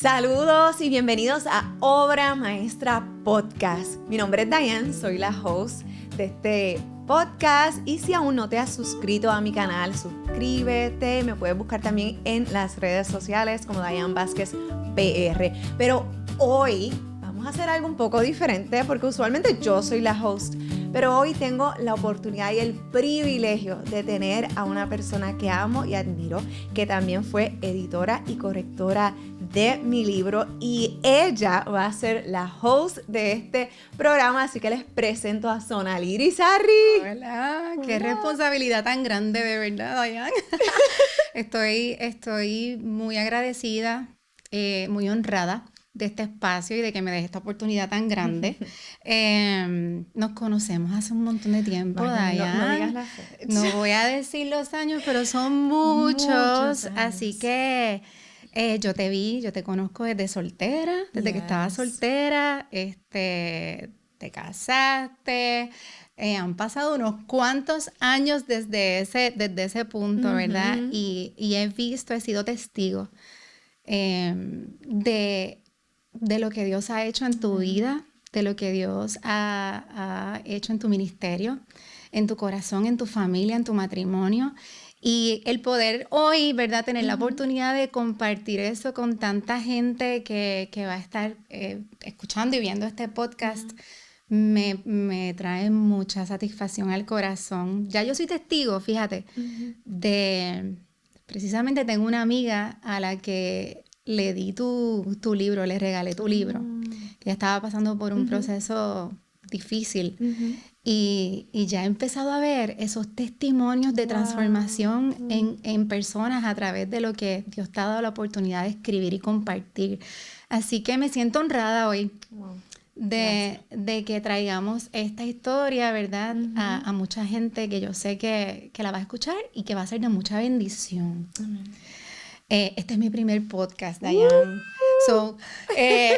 Saludos y bienvenidos a Obra Maestra Podcast. Mi nombre es Diane, soy la host de este podcast y si aún no te has suscrito a mi canal, suscríbete. Me puedes buscar también en las redes sociales como Diane Vázquez PR. Pero hoy vamos a hacer algo un poco diferente porque usualmente yo soy la host. Pero hoy tengo la oportunidad y el privilegio de tener a una persona que amo y admiro, que también fue editora y correctora de mi libro, y ella va a ser la host de este programa, así que les presento a Sonali Irizarry. Hola, qué responsabilidad tan grande, de verdad, Diane. Estoy muy agradecida, muy honrada de este espacio y de que me deje esta oportunidad tan grande. Nos conocemos hace un montón de tiempo, Diane. No digas la fecha. No voy a decir los años, pero son muchos. Así que yo te conozco desde soltera, desde que estaba soltera, te casaste. Han pasado unos cuantos años desde ese punto, ¿verdad? Y he sido testigo de lo que Dios ha hecho en tu vida, de lo que Dios ha hecho en tu ministerio, en tu corazón, en tu familia, en tu matrimonio. Y el poder hoy, ¿verdad?, tener la oportunidad de compartir eso con tanta gente que va a estar escuchando y viendo este podcast, me trae mucha satisfacción al corazón. Ya yo soy testigo, fíjate, precisamente tengo una amiga a la que le di tu libro, le regalé tu libro, que estaba pasando por un proceso difícil. Y ya he empezado a ver esos testimonios de transformación en personas a través de lo que Dios te ha dado la oportunidad de escribir y compartir. Así que me siento honrada hoy de que traigamos esta historia, ¿verdad? A mucha gente que yo sé que la va a escuchar y que va a ser de mucha bendición. Este es mi primer podcast, Diane.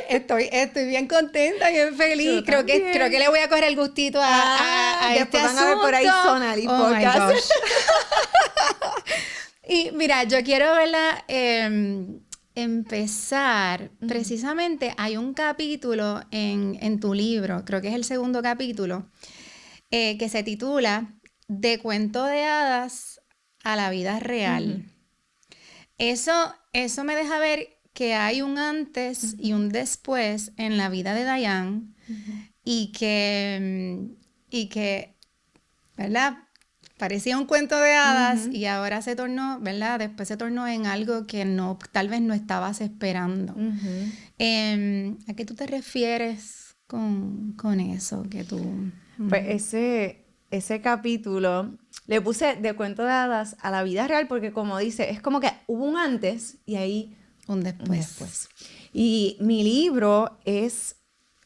Estoy bien contenta, bien feliz. Creo que le voy a coger el gustito a este van asunto. a ver por ahí Sonali Podcast. Y mira, yo quiero verla empezar. Precisamente hay un capítulo en tu libro, creo que es el segundo capítulo, que se titula De cuento de hadas a la vida real. Eso me deja ver que hay un antes y un después en la vida de Diane y que, ¿verdad? Parecía un cuento de hadas y ahora se tornó, ¿verdad? Después se tornó en algo que tal vez no estabas esperando. ¿A qué tú te refieres con eso que tú...? Pues ese capítulo le puse de cuento de hadas a la vida real porque, como dice, es como que hubo un antes y ahí un después. Y mi libro es,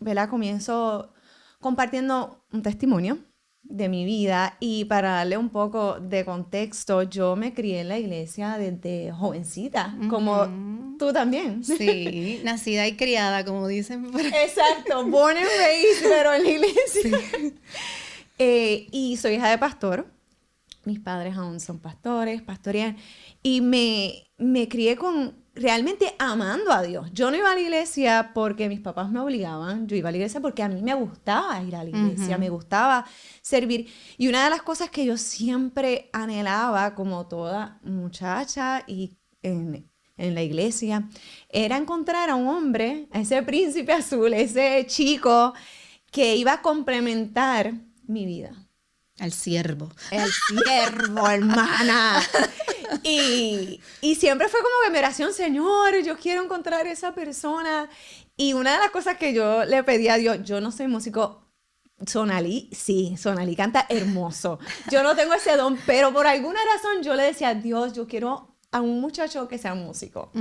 ¿verdad? Comienzo compartiendo un testimonio de mi vida, y para darle un poco de contexto, yo me crié en la iglesia desde jovencita, como tú también. Sí, nacida y criada, como dicen. Exacto, born and raised, pero en la iglesia. Sí. Y soy hija de pastor. Mis padres aún son pastores, pastorean. Y me crié realmente amando a Dios. Yo no iba a la iglesia porque mis papás me obligaban. Yo iba a la iglesia porque a mí me gustaba ir a la iglesia. Me gustaba servir. Y una de las cosas que yo siempre anhelaba, como toda muchacha y en la iglesia, era encontrar a un hombre, a ese príncipe azul, ese chico que iba a complementar mi vida. Al siervo. El siervo, hermana. Y siempre fue como que mi oración, Señor, yo quiero encontrar a esa persona. Y una de las cosas que yo le pedí a Dios, yo no soy músico. Sonali canta hermoso. Yo no tengo ese don, pero por alguna razón yo le decía a Dios, yo quiero a un muchacho que sea músico.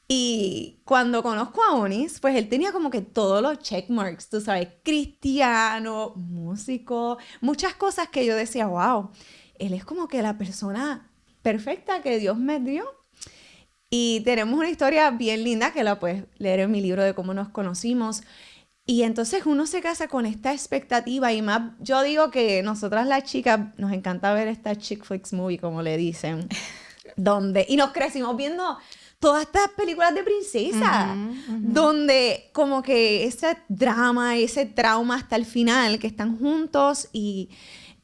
Y cuando conozco a Onis, pues él tenía como que todos los checkmarks, tú sabes, cristiano, músico, muchas cosas que yo decía, wow, él es como que la persona perfecta que Dios me dio. Y tenemos una historia bien linda que la puedes leer en mi libro de cómo nos conocimos. Y entonces uno se casa con esta expectativa, y más, yo digo que nosotras las chicas nos encanta ver esta chick flicks movie, como le dicen, y nos crecimos viendo todas estas películas de princesa, donde como que ese drama, ese trauma hasta el final, que están juntos y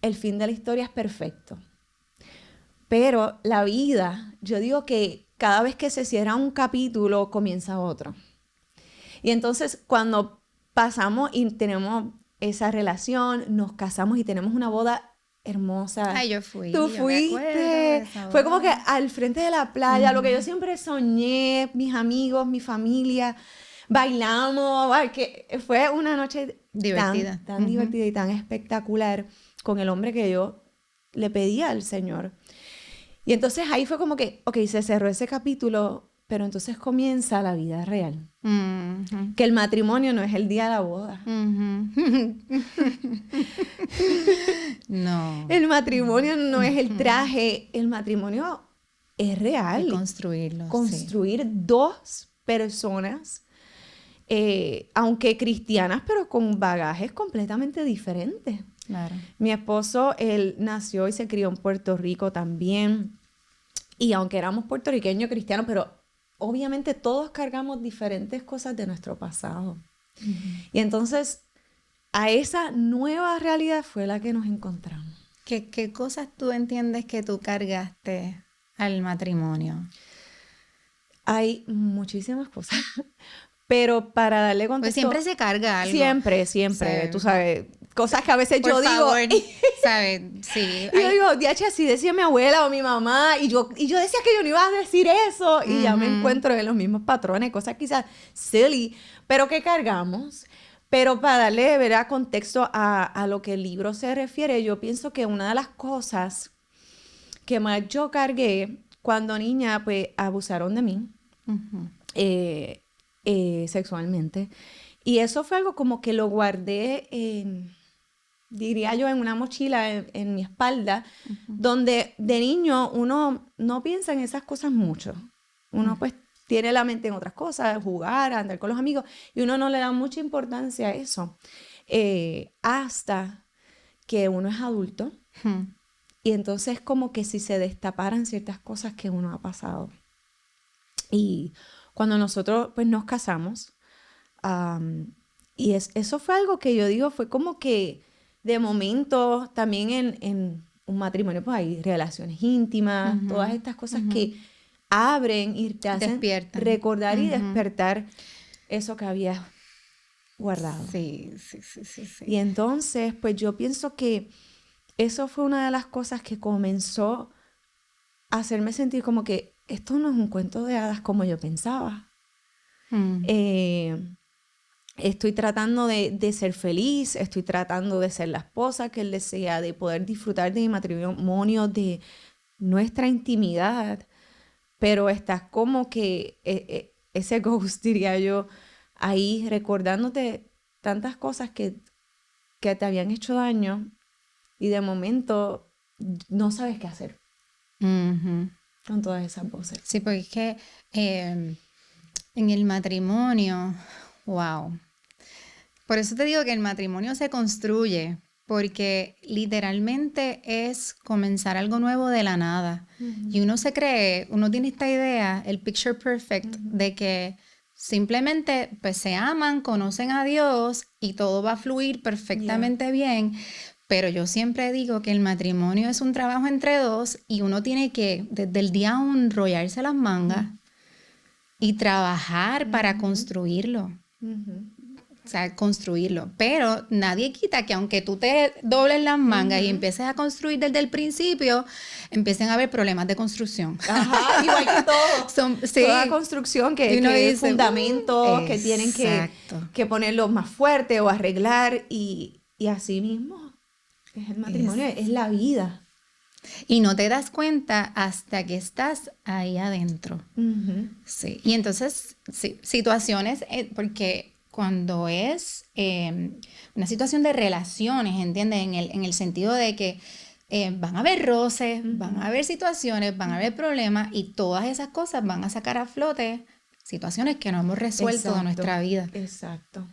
el fin de la historia es perfecto. Pero la vida, yo digo que cada vez que se cierra un capítulo, comienza otro. Y entonces cuando pasamos y tenemos esa relación, nos casamos y tenemos una boda hermosa. Ay, yo fui. Tú fuiste. Fue como que al frente de la playa, lo que yo siempre soñé, mis amigos, mi familia, bailamos. Ay, que fue una noche divertida. tan divertida y tan espectacular con el hombre que yo le pedía al Señor. Y entonces ahí fue como que, ok, se cerró ese capítulo, pero entonces comienza la vida real. Que el matrimonio no es el día de la boda. No. El matrimonio no es el traje, el matrimonio es real. Y construirlo. Construir dos personas, aunque cristianas, pero con bagajes completamente diferentes. Claro. Mi esposo, él nació y se crió en Puerto Rico también. Y aunque éramos puertorriqueños cristianos, pero obviamente todos cargamos diferentes cosas de nuestro pasado. Y entonces, a esa nueva realidad fue la que nos encontramos. ¿Qué cosas tú entiendes que tú cargaste al matrimonio? Hay muchísimas cosas, pero para darle contexto... Pues siempre se carga algo. Siempre, Sí. tú sabes, cosas que a veces yo digo... ¿sabes? Sí. Y yo digo, diache, así decía mi abuela o mi mamá, y yo decía que yo no iba a decir eso, y ya me encuentro en los mismos patrones, cosas quizás silly, pero que cargamos. Pero para darle, ¿verdad?, contexto a lo que el libro se refiere, yo pienso que una de las cosas que más yo cargué cuando niña, pues abusaron de mí sexualmente. Y eso fue algo como que lo guardé diría yo, en una mochila en mi espalda, donde de niño uno no piensa en esas cosas mucho. Uno pues tiene la mente en otras cosas, jugar, andar con los amigos, y uno no le da mucha importancia a eso. Hasta que uno es adulto, y entonces como que si se destaparan ciertas cosas que uno ha pasado. Y cuando nosotros pues nos casamos, y eso fue algo que yo digo, fue como que de momento también en un matrimonio pues hay relaciones íntimas, todas estas cosas que abren y te hacen recordar y despertar eso que habías guardado. Sí. Y entonces pues yo pienso que eso fue una de las cosas que comenzó a hacerme sentir como que esto no es un cuento de hadas como yo pensaba. Estoy tratando de ser feliz, estoy tratando de ser la esposa que él desea, de poder disfrutar de mi matrimonio, de nuestra intimidad, pero estás como que ese ghost, diría yo, ahí recordándote tantas cosas que te habían hecho daño y de momento no sabes qué hacer con todas esas voces. Sí, porque es que en el matrimonio... Wow. Por eso te digo que el matrimonio se construye, porque literalmente es comenzar algo nuevo de la nada. Y uno se cree, uno tiene esta idea, el picture perfect, de que simplemente pues se aman, conocen a Dios y todo va a fluir perfectamente bien. Pero yo siempre digo que el matrimonio es un trabajo entre dos y uno tiene que, desde el día uno, enrollarse las mangas y trabajar para construirlo. O sea, construirlo. Pero nadie quita que aunque tú te dobles las mangas y empieces a construir desde el principio, empiecen a haber problemas de construcción. Ajá, igual que todo. Toda construcción que dice, fundamentos que tienen que ponerlo más fuerte o arreglar y así mismo es el matrimonio, es la vida. Y no te das cuenta hasta que estás ahí adentro. Sí. Y entonces, sí, situaciones, porque cuando es una situación de relaciones, ¿entiendes? En el sentido de que van a haber roces, van a haber situaciones, van a haber problemas y todas esas cosas van a sacar a flote situaciones que no hemos resuelto de nuestra vida. Exacto.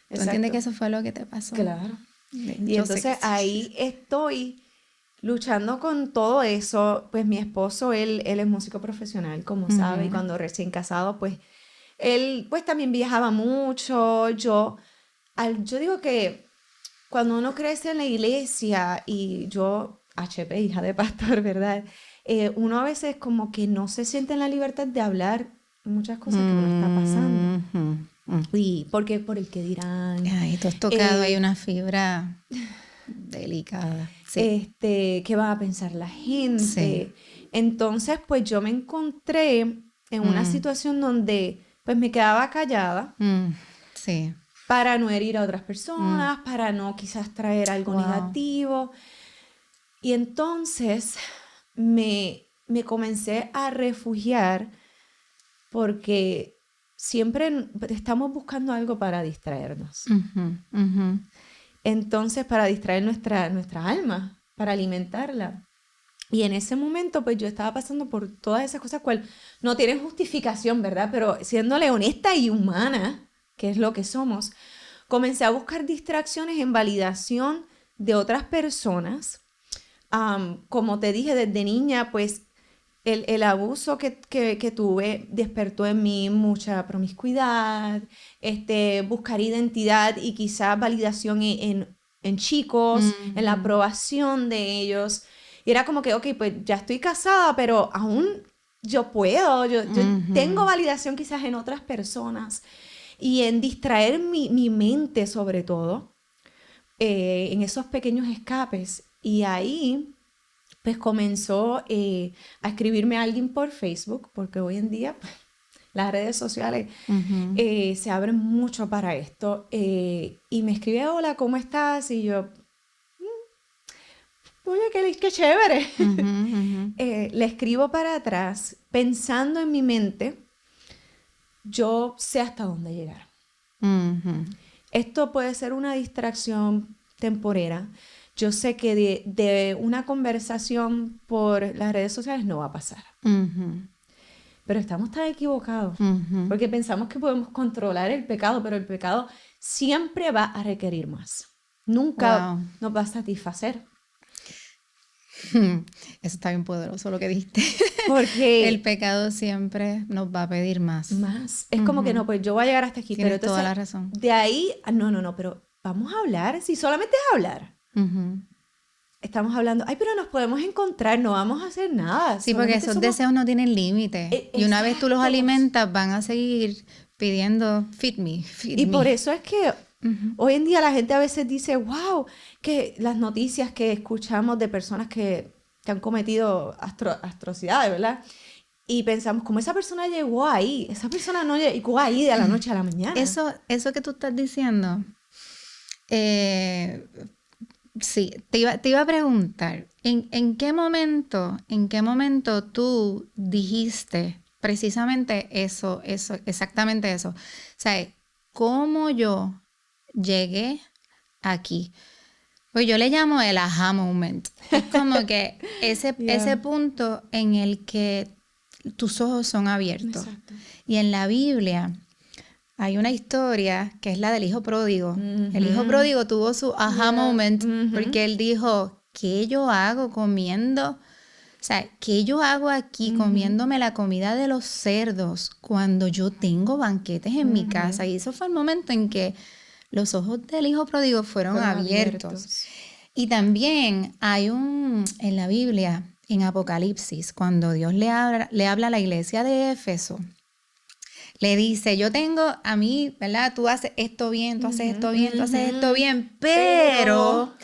¿Tú entiendes que eso fue lo que te pasó? Claro. Y entonces ahí estoy luchando con todo eso, pues mi esposo, él es músico profesional, como sabe, y cuando recién casado, pues él pues también viajaba mucho. Yo digo que cuando uno crece en la iglesia, y yo, HP, hija de pastor, ¿verdad? Uno a veces como que no se siente en la libertad de hablar muchas cosas que uno está pasando. Y porque por el que dirán. Ay, tú has tocado ahí una fibra delicada. Sí. ¿Qué va a pensar la gente? Sí. Entonces, pues yo me encontré en una situación donde pues me quedaba callada Sí. para no herir a otras personas, para no quizás traer algo negativo. Y entonces me comencé a refugiar porque siempre estamos buscando algo para distraernos. Entonces, para distraer nuestra alma, para alimentarla. Y en ese momento, pues yo estaba pasando por todas esas cosas cual no tienen justificación, ¿verdad? Pero siéndole honesta y humana, que es lo que somos, comencé a buscar distracciones en validación de otras personas. Como te dije, desde niña, pues el abuso que tuve despertó en mí mucha promiscuidad, buscar identidad y quizás validación en chicos, en la aprobación de ellos. Y era como que, ok, pues ya estoy casada, pero aún yo puedo, yo tengo validación quizás en otras personas. Y en distraer mi mente sobre todo, en esos pequeños escapes. Y ahí pues comenzó a escribirme alguien por Facebook, porque hoy en día pues, las redes sociales se abren mucho para esto. Y me escribe, hola, ¿cómo estás? Y yo, oye, qué chévere. Le escribo para atrás, pensando en mi mente, yo sé hasta dónde llegar. Esto puede ser una distracción temporera. Yo sé que de una conversación por las redes sociales no va a pasar. Pero estamos tan equivocados porque pensamos que podemos controlar el pecado, pero el pecado siempre va a requerir más. Nunca nos va a satisfacer. Eso está bien poderoso lo que dijiste. Porque el pecado siempre nos va a pedir más. Más. Es como que no, pues yo voy a llegar hasta aquí. Tienes pero entonces, toda la razón. De ahí, no, pero vamos a hablar. Si solamente es hablar. Estamos hablando, ay, pero nos podemos encontrar, no vamos a hacer nada. Sí, porque esos deseos no tienen límite. Y una vez tú los alimentas, van a seguir pidiendo, feed me. Y por eso es que hoy en día la gente a veces dice, wow, que las noticias que escuchamos de personas que han cometido atrocidades, ¿verdad? Y pensamos, ¿cómo esa persona llegó ahí? Esa persona no llegó ahí de la noche a la mañana. Eso que tú estás diciendo, sí, te iba a preguntar, ¿en qué momento tú dijiste precisamente eso, exactamente eso? O sea, ¿cómo yo llegué aquí? Pues yo le llamo el aha moment. Es como que ese punto en el que tus ojos son abiertos. Exacto. Y en la Biblia hay una historia que es la del hijo pródigo. El hijo pródigo tuvo su aha moment porque él dijo, ¿qué yo hago comiendo? O sea, ¿qué yo hago aquí comiéndome la comida de los cerdos cuando yo tengo banquetes en mi casa? Y eso fue el momento en que los ojos del hijo pródigo fueron abiertos. Y también hay en la Biblia, en Apocalipsis, cuando Dios le habla a la iglesia de Éfeso, le dice, yo tengo a mí, ¿verdad? Tú haces esto bien, tú haces esto bien, tú haces esto bien, pero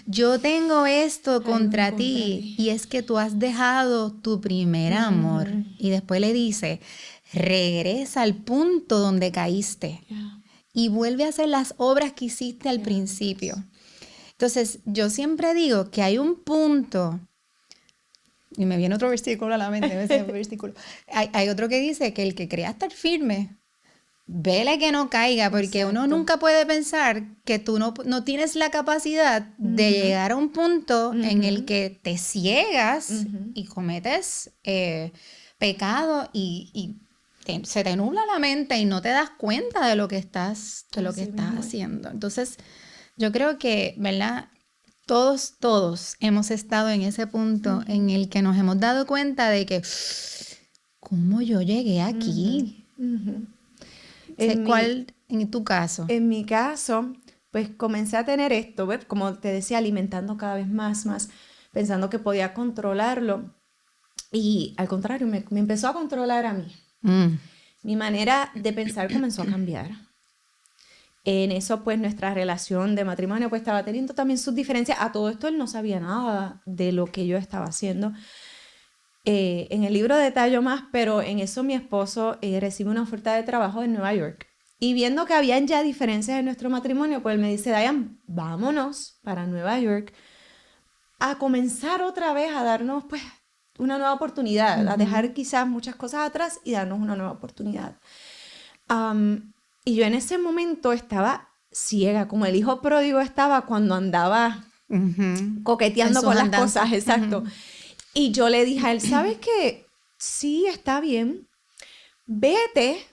yo tengo esto contra ti, y es que tú has dejado tu primer amor. Y después le dice, regresa al punto donde caíste y vuelve a hacer las obras que hiciste al principio. Entonces, yo siempre digo que hay un punto, y me viene otro versículo a la mente, hay otro que dice que el que crea estar firme, vele que no caiga, porque uno nunca puede pensar que tú no tienes la capacidad de llegar a un punto en el que te ciegas y cometes pecado y se te nubla la mente y no te das cuenta de lo que estás haciendo. Entonces, yo creo que, ¿verdad? Todos hemos estado en ese punto en el que nos hemos dado cuenta de que, ¿cómo yo llegué aquí? ¿Cuál en tu caso? En mi caso, pues comencé a tener esto, ¿ves? Como te decía, alimentando cada vez más, pensando que podía controlarlo. Y al contrario, me empezó a controlar a mí. Mi manera de pensar comenzó a cambiar. En eso, pues, nuestra relación de matrimonio pues estaba teniendo también sus diferencias. A todo esto él no sabía nada de lo que yo estaba haciendo. En el libro detallo más, pero en eso mi esposo recibe una oferta de trabajo en Nueva York. Y viendo que habían ya diferencias en nuestro matrimonio, pues él me dice, Diane, vámonos para Nueva York a comenzar otra vez a darnos, pues, una nueva oportunidad, a dejar quizás muchas cosas atrás y darnos una nueva oportunidad. Y yo en ese momento estaba ciega, como el hijo pródigo estaba cuando andaba coqueteando con las cosas, exacto. Y yo le dije a él, ¿sabes qué? Sí, está bien, vete,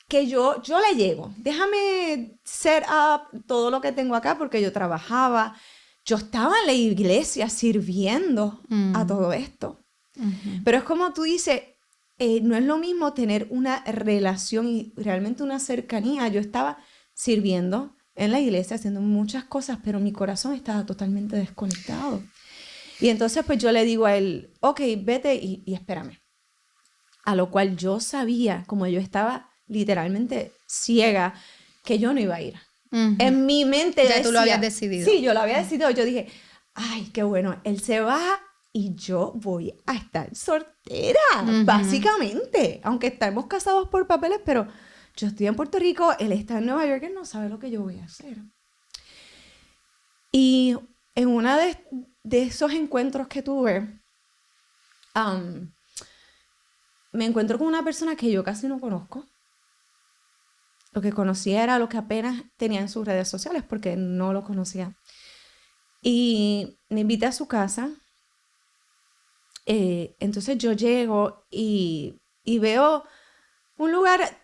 que yo le llego. Déjame set up todo lo que tengo acá, porque yo trabajaba. Yo estaba en la iglesia sirviendo a todo esto. Pero es como tú dices, no es lo mismo tener una relación y realmente una cercanía. Yo estaba sirviendo en la iglesia, haciendo muchas cosas, pero mi corazón estaba totalmente desconectado. Y entonces pues yo le digo a él, ok, vete y espérame. A lo cual yo sabía, como yo estaba literalmente ciega, que yo no iba a ir. En mi mente ya decía, tú lo habías decidido. Sí, yo lo había decidido. Yo dije, ay, qué bueno, él se va y yo voy a estar soltera, básicamente. Aunque estamos casados por papeles, pero yo estoy en Puerto Rico, él está en Nueva York, él no sabe lo que yo voy a hacer. Y en una de esos encuentros que tuve, me encuentro con una persona que yo casi no conozco. Lo que conocía era lo que apenas tenía en sus redes sociales, porque no lo conocía. Y me invita a su casa. Entonces yo llego y veo un lugar.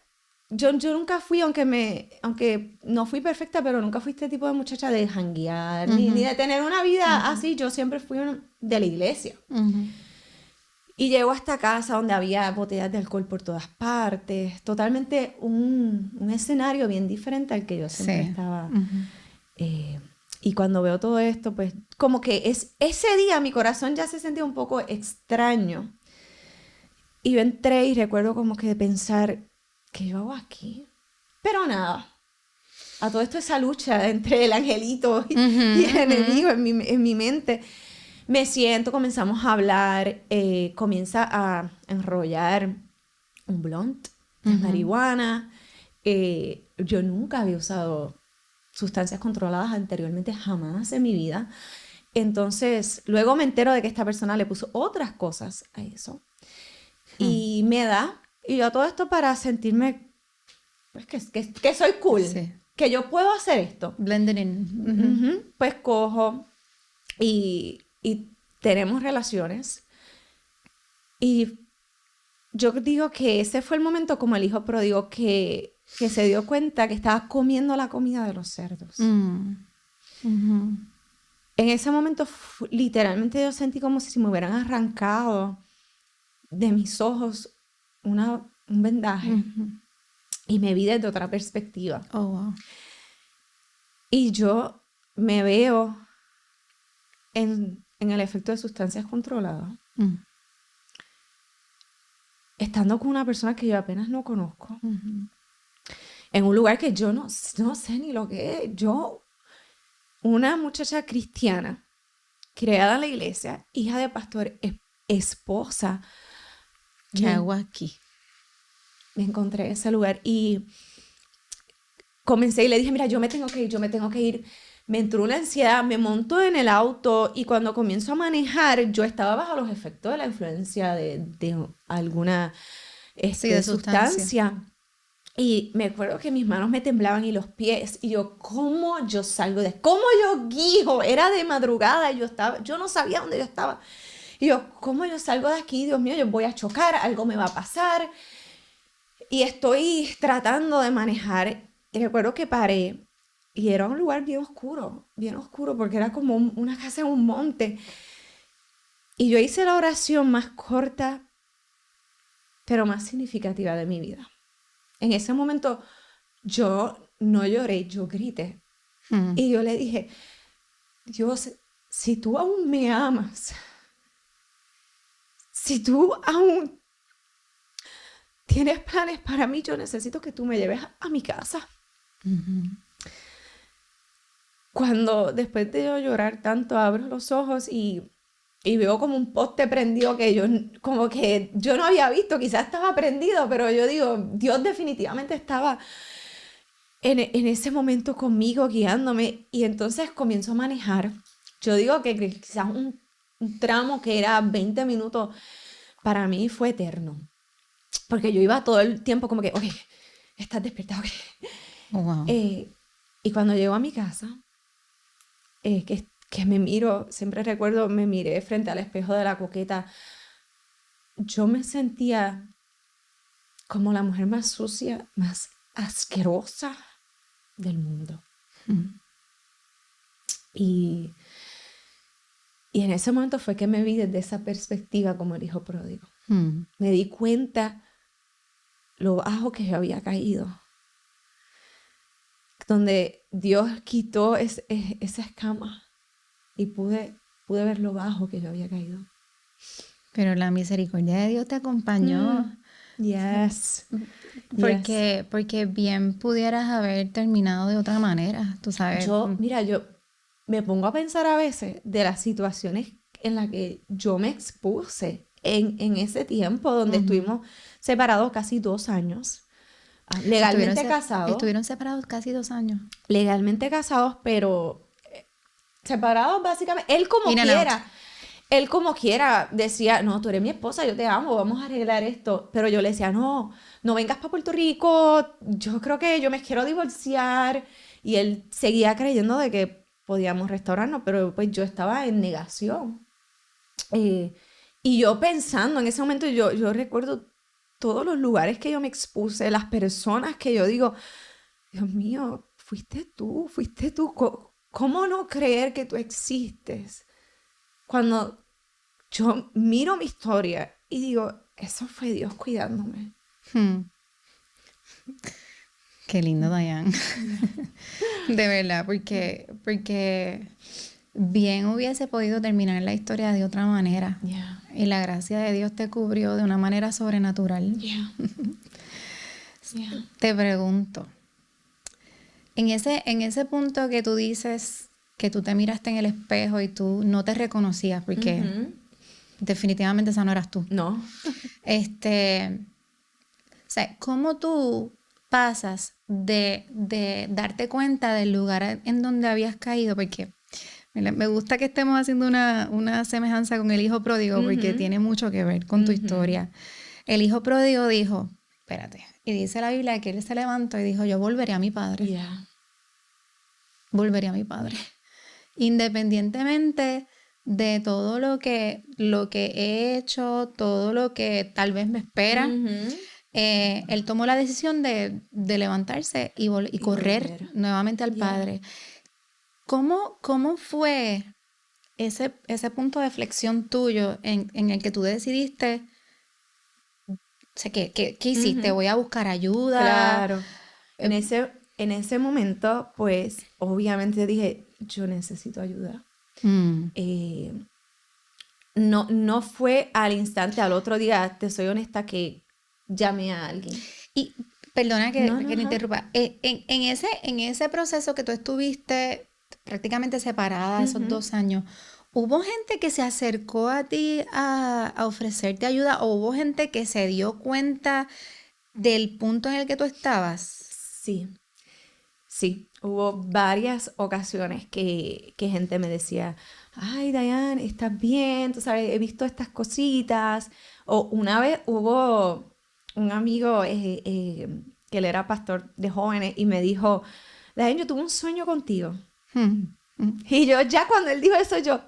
Yo nunca fui, aunque no fui perfecta, pero nunca fui este tipo de muchacha de janguear, ni de tener una vida así. Yo siempre fui de la iglesia. Y llego a esta casa donde había botellas de alcohol por todas partes. Totalmente un escenario bien diferente al que yo siempre estaba. Y cuando veo todo esto, pues como que ese día mi corazón ya se sentía un poco extraño. Y yo entré y recuerdo como que de pensar, ¿qué yo hago aquí? Pero nada. A todo esto, esa lucha entre el angelito y el enemigo en mi mente. Me siento, comenzamos a hablar, comienza a enrollar un blunt de marihuana. Yo nunca había usado sustancias controladas anteriormente, jamás en mi vida. Entonces, luego me entero de que esta persona le puso otras cosas a eso. Y me da, y yo todo esto para sentirme, pues, que soy cool, que yo puedo hacer esto. Blending in. Pues cojo y tenemos relaciones. Y yo digo que ese fue el momento, como el hijo pródigo, que se dio cuenta que estaba comiendo la comida de los cerdos. En ese momento, literalmente yo sentí como si me hubieran arrancado de mis ojos un vendaje. Y me vi desde otra perspectiva. Oh, wow. Y yo me veo en el efecto de sustancias controladas. Estando con una persona que yo apenas no conozco. En un lugar que yo no sé ni lo que es. Yo, una muchacha cristiana, criada en la iglesia, hija de pastor, esposa. ¿Qué hago aquí? Me encontré en ese lugar y comencé y le dije, mira, yo me tengo que ir. Me entró una ansiedad, me monto en el auto y cuando comienzo a manejar, yo estaba bajo los efectos de la influencia de alguna de sustancia. Y me acuerdo que mis manos me temblaban y los pies. Y yo, ¿cómo yo salgo de? ¿Cómo yo guío? Era de madrugada y yo no sabía dónde yo estaba. Y yo, ¿cómo yo salgo de aquí? Dios mío, yo voy a chocar, algo me va a pasar. Y estoy tratando de manejar. Y recuerdo que paré Y era un lugar bien oscuro, porque era como una casa en un monte. Y yo hice la oración más corta, pero más significativa de mi vida. En ese momento yo no lloré, yo grité. Y yo le dije, Dios, si tú aún me amas, si tú aún tienes planes para mí, yo necesito que tú me lleves a mi casa. Cuando después de yo llorar tanto, abro los ojos y veo como un poste prendido que yo no había visto, quizás estaba prendido, pero yo digo, Dios definitivamente estaba en ese momento conmigo, guiándome, y entonces comienzo a manejar. Yo digo que quizás un tramo que era 20 minutos, para mí fue eterno, porque yo iba todo el tiempo como que, ok, estás despierta, ok. Oh, wow. Y cuando llego a mi casa, que me miro, siempre recuerdo, me miré frente al espejo de la coqueta, yo me sentía como la mujer más sucia, más asquerosa del mundo. Y en ese momento fue que me vi desde esa perspectiva como el hijo pródigo. Me di cuenta lo bajo que yo había caído, donde Dios quitó esa escama y pude ver lo bajo que yo había caído. Pero la misericordia de Dios te acompañó. Yes. Porque bien pudieras haber terminado de otra manera, tú sabes. Yo me pongo a pensar a veces de las situaciones en las que yo me expuse en ese tiempo donde estuvimos separados casi 2 años. Legalmente casados. Estuvieron separados casi 2 años. Legalmente casados, pero separados básicamente. Él como quiera decía, no, tú eres mi esposa, yo te amo, vamos a arreglar esto. Pero yo le decía, no vengas para Puerto Rico, yo creo que yo me quiero divorciar. Y él seguía creyendo de que podíamos restaurarnos, pero pues yo estaba en negación. Y yo pensando, en ese momento yo recuerdo todos los lugares que yo me expuse, las personas que yo digo, Dios mío, fuiste tú. ¿Cómo no creer que tú existes? Cuando yo miro mi historia y digo, eso fue Dios cuidándome. Qué lindo, Dayan. De verdad, porque bien hubiese podido terminar la historia de otra manera. Yeah. Y la gracia de Dios te cubrió de una manera sobrenatural. Yeah. Te pregunto, en ese punto que tú dices que tú te miraste en el espejo y tú no te reconocías, porque definitivamente esa no eras tú. No. O sea, ¿cómo tú pasas de darte cuenta del lugar en donde habías caído? Porque me gusta que estemos haciendo una semejanza con el hijo pródigo, porque tiene mucho que ver con tu historia. El hijo pródigo dijo, espérate, y dice la Biblia que él se levantó y dijo, yo volveré a mi padre. Yeah. Volveré a mi padre. Independientemente de todo lo que he hecho, todo lo que tal vez me espera, él tomó la decisión de levantarse y correr nuevamente al Padre. ¿Cómo fue ese punto de flexión tuyo en el que tú decidiste, o sea, ¿qué hiciste? ¿Voy a buscar ayuda? Claro. En ese momento, pues, obviamente dije, yo necesito ayuda. No fue al instante, al otro día, te soy honesta, que llamé a alguien. Y perdona que te interrumpa. En ese proceso que tú estuviste prácticamente separada esos 2 años, ¿hubo gente que se acercó a ti a ofrecerte ayuda o hubo gente que se dio cuenta del punto en el que tú estabas? Sí, hubo varias ocasiones que gente me decía, ay, Dayan, ¿estás bien? Tú sabes, he visto estas cositas. O una vez hubo un amigo que él era pastor de jóvenes y me dijo, Dayan, yo tuve un sueño contigo. Y yo ya cuando él dijo eso, yo...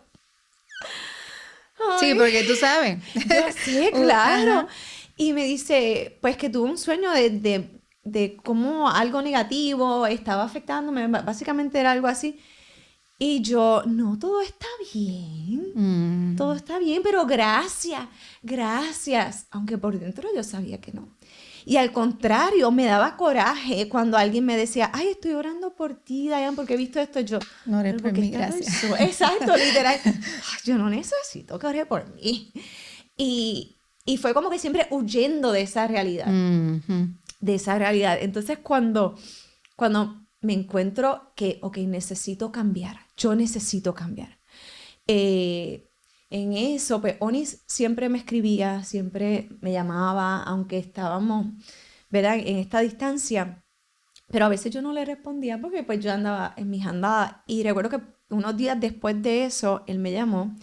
Sí, porque tú sabes. Yo, sí, claro. Y me dice, pues que tuve un sueño de de cómo algo negativo estaba afectándome, básicamente era algo así. Y yo, no, todo está bien, todo está bien, pero gracias, aunque por dentro yo sabía que no. Y al contrario, me daba coraje cuando alguien me decía, ay, estoy orando por ti, Dayan, porque he visto esto. Yo, no ores por mí, gracias. Exacto, literal. Yo no necesito que ore por mí. Y fue como que siempre huyendo de esa realidad. De esa realidad. Entonces, cuando me encuentro que, ok, necesito cambiar. Yo necesito cambiar. En eso, pues, Onis siempre me escribía, siempre me llamaba, aunque estábamos, ¿verdad?, en esta distancia. Pero a veces yo no le respondía porque pues yo andaba en mis andadas. Y recuerdo que unos días después de eso, él me llamó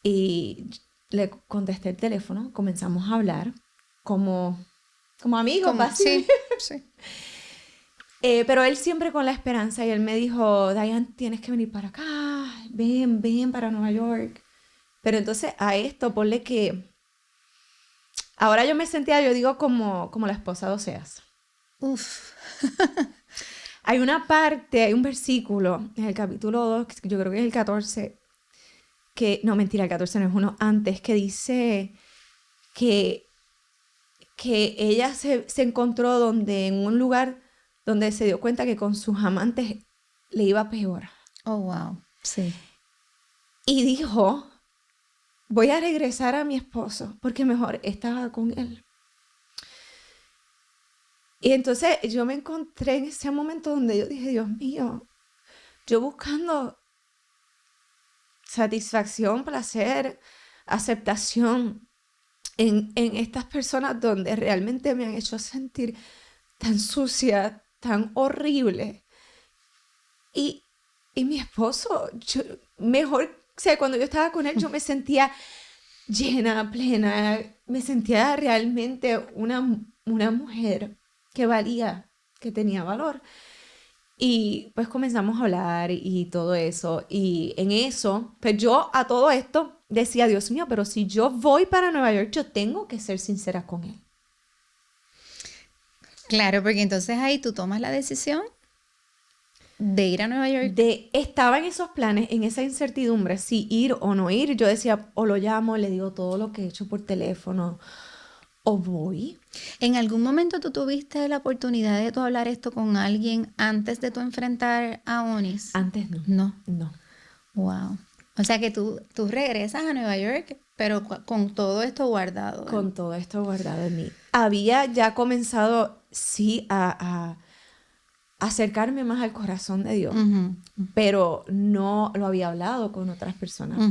y le contesté el teléfono, comenzamos a hablar como amigos, básicamente. Sí. Pero él siempre con la esperanza y él me dijo, Dayan, tienes que venir para acá, ven para Nueva York. Pero entonces a esto ponle que ahora yo me sentía, yo digo, como la esposa de Oseas. Uf. Hay una parte, hay un versículo en el capítulo 2, yo creo que es el 14, no, mentira, el 14 no es uno antes, que dice que ella se encontró en un lugar donde se dio cuenta que con sus amantes le iba peor. Oh, wow. Sí. Y dijo, voy a regresar a mi esposo porque mejor estaba con él. Y entonces yo me encontré en ese momento donde yo dije, Dios mío, yo buscando satisfacción, placer, aceptación en estas personas donde realmente me han hecho sentir tan sucia, tan horrible. Y mi esposo, mejor, o sea, cuando yo estaba con él, yo me sentía llena, plena, me sentía realmente una mujer que valía, que tenía valor. Y pues comenzamos a hablar y todo eso. Y en eso, pues yo a todo esto decía, Dios mío, pero si yo voy para Nueva York, yo tengo que ser sincera con él. Claro, porque entonces ahí tú tomas la decisión de ir a Nueva York. Estaba en esos planes, en esa incertidumbre, si ir o no ir. Yo decía, o lo llamo, le digo todo lo que he hecho por teléfono, o voy. ¿En algún momento tú tuviste la oportunidad de tú hablar esto con alguien antes de tú enfrentar a Onis? Antes no. No. Wow. O sea que tú regresas a Nueva York, pero con todo esto guardado. Con todo esto guardado en mí. Había ya comenzado, sí, a acercarme más al corazón de Dios, pero no lo había hablado con otras personas.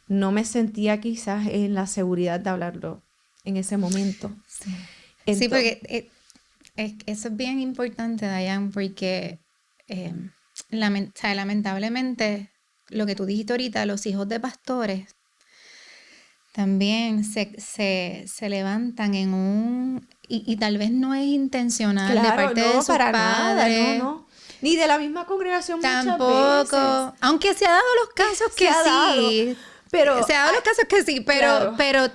No me sentía quizás en la seguridad de hablarlo en ese momento. Sí, sí, porque eso es bien importante, Dayan, porque lamentablemente lo que tú dijiste ahorita, los hijos de pastores también se levantan en un... Y tal vez no es intencional, claro, de parte de sus para padres. Nada, no. Ni de la misma congregación tampoco, muchas veces. Aunque se ha dado los casos que sí. Pero se ha dado los casos que sí, pero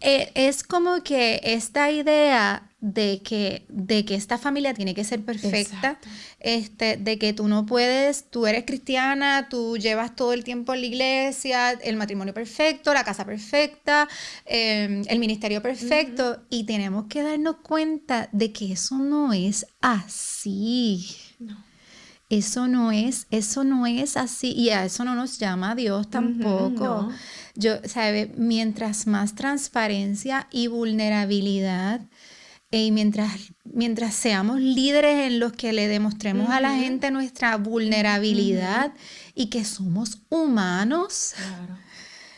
es como que esta idea de que esta familia tiene que ser perfecta, de que tú no puedes, tú eres cristiana, tú llevas todo el tiempo en la iglesia, el matrimonio perfecto, la casa perfecta, el ministerio perfecto, y tenemos que darnos cuenta de que eso no es así. No. Eso no es así, y a eso no nos llama Dios tampoco. No. Mientras más transparencia y vulnerabilidad, y mientras seamos líderes en los que le demostremos a la gente nuestra vulnerabilidad y que somos humanos,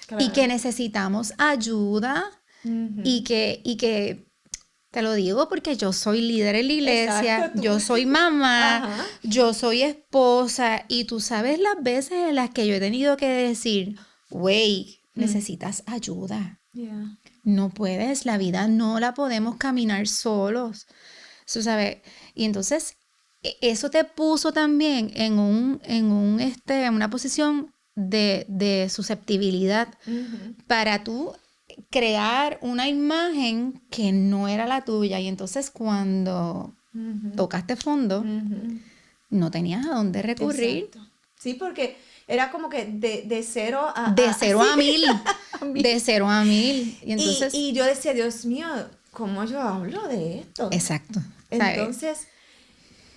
claro. Y que necesitamos ayuda, y que te lo digo porque yo soy líder en la iglesia, yo soy mamá, yo soy esposa, y tú sabes las veces en las que yo he tenido que decir, güey, necesitas ayuda. Yeah. No puedes, la vida no la podemos caminar solos. ¿Tú sabes? Y entonces eso te puso también en una posición de susceptibilidad para tú crear una imagen que no era la tuya. Y entonces cuando tocaste fondo, no tenías a dónde recurrir. Exacto. Sí, porque era como que de 0 a... De 0 a 1000. mil. De 0 a 1000. Y entonces... Y yo decía, Dios mío, ¿cómo yo hablo de esto? Exacto. Entonces,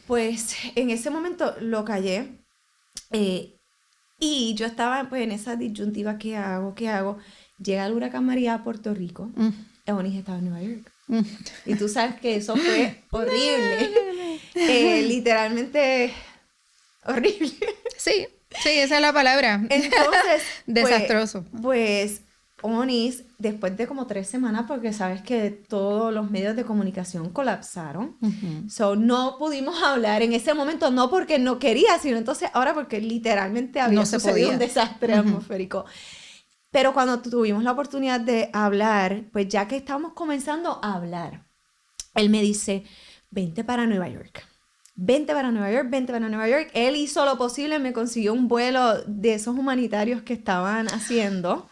pues, en ese momento lo callé. Y yo estaba, pues, en esa disyuntiva, ¿qué hago? Llega el huracán María a Puerto Rico. Eunice estaba en Nueva York. Y tú sabes que eso fue horrible. Literalmente horrible. Sí, esa es la palabra. Entonces, desastroso. Pues Onis, después de como 3 semanas, porque sabes que todos los medios de comunicación colapsaron, so no pudimos hablar en ese momento, no porque no quería, sino entonces ahora porque literalmente había sucedido un desastre atmosférico. Pero cuando tuvimos la oportunidad de hablar, pues ya que estábamos comenzando a hablar, él me dice, vente para Nueva York. Vente para Nueva York. Él hizo lo posible, me consiguió un vuelo de esos humanitarios que estaban haciendo.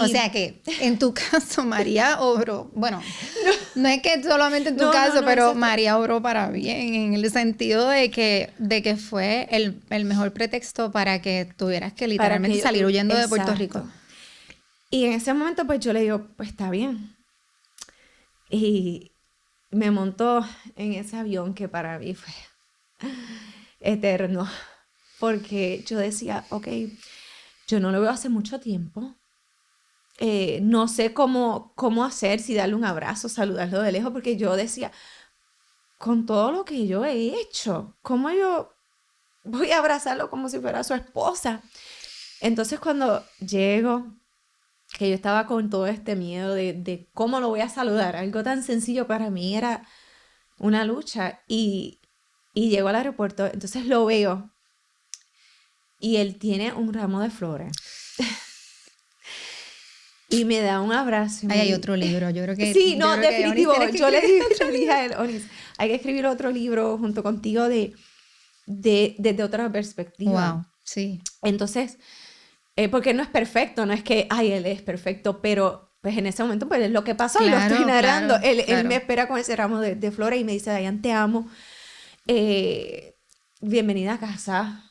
O sea que en tu caso María obró, bueno, no es que solamente en tu caso, pero exacto. María obró para bien, en el sentido de que fue el mejor pretexto para que tuvieras que literalmente salir huyendo de Puerto Rico. Y en ese momento pues yo le digo, pues está bien. Y me montó en ese avión que para mí fue eterno, porque yo decía, ok, yo no lo veo hace mucho tiempo, no sé cómo hacer, si darle un abrazo, saludarlo de lejos, porque yo decía, con todo lo que yo he hecho, ¿cómo yo voy a abrazarlo como si fuera su esposa? Entonces cuando llego, que yo estaba con todo este miedo de cómo lo voy a saludar, algo tan sencillo para mí era una lucha, y llego al aeropuerto, entonces lo veo, y él tiene un ramo de flores. Y me da un abrazo. Hay otro libro, yo creo que... Sí, no, definitivo. Yo le dije a él, Onis, hay que escribir otro libro junto contigo desde otra perspectiva. Wow, sí. Entonces, porque no es perfecto, no es que, él es perfecto, pero pues en ese momento pues es lo que pasó, claro, y lo estoy narrando. Claro. Él me espera con ese ramo de flores y me dice, Diane, te amo. Bienvenida a casa.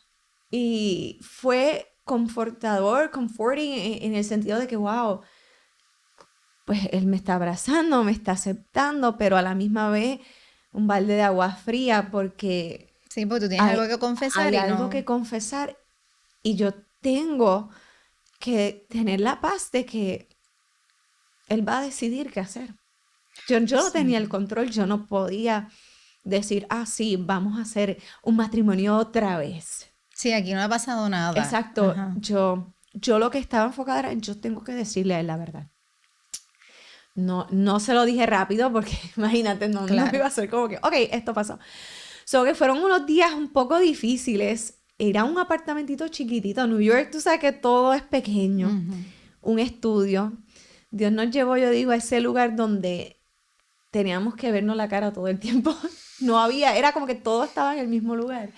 Y fue comforting en el sentido de que, wow, pues él me está abrazando, me está aceptando, pero a la misma vez un balde de agua fría porque... Sí, porque tú tienes algo que confesar. Hay algo que confesar, y yo tengo que tener la paz de que él va a decidir qué hacer. Yo no tenía el control, yo no podía decir, sí, vamos a hacer un matrimonio otra vez. Sí, aquí no ha pasado nada. Exacto. Yo lo que estaba enfocada era, yo tengo que decirle a él la verdad. No se lo dije rápido porque imagínate, no iba a ser como que, ok, esto pasó. Que fueron unos días un poco difíciles. Era un apartamentito chiquitito. New York, tú sabes que todo es pequeño. Un estudio. Dios nos llevó, yo digo, a ese lugar donde teníamos que vernos la cara todo el tiempo. No había, era como que todo estaba en el mismo lugar.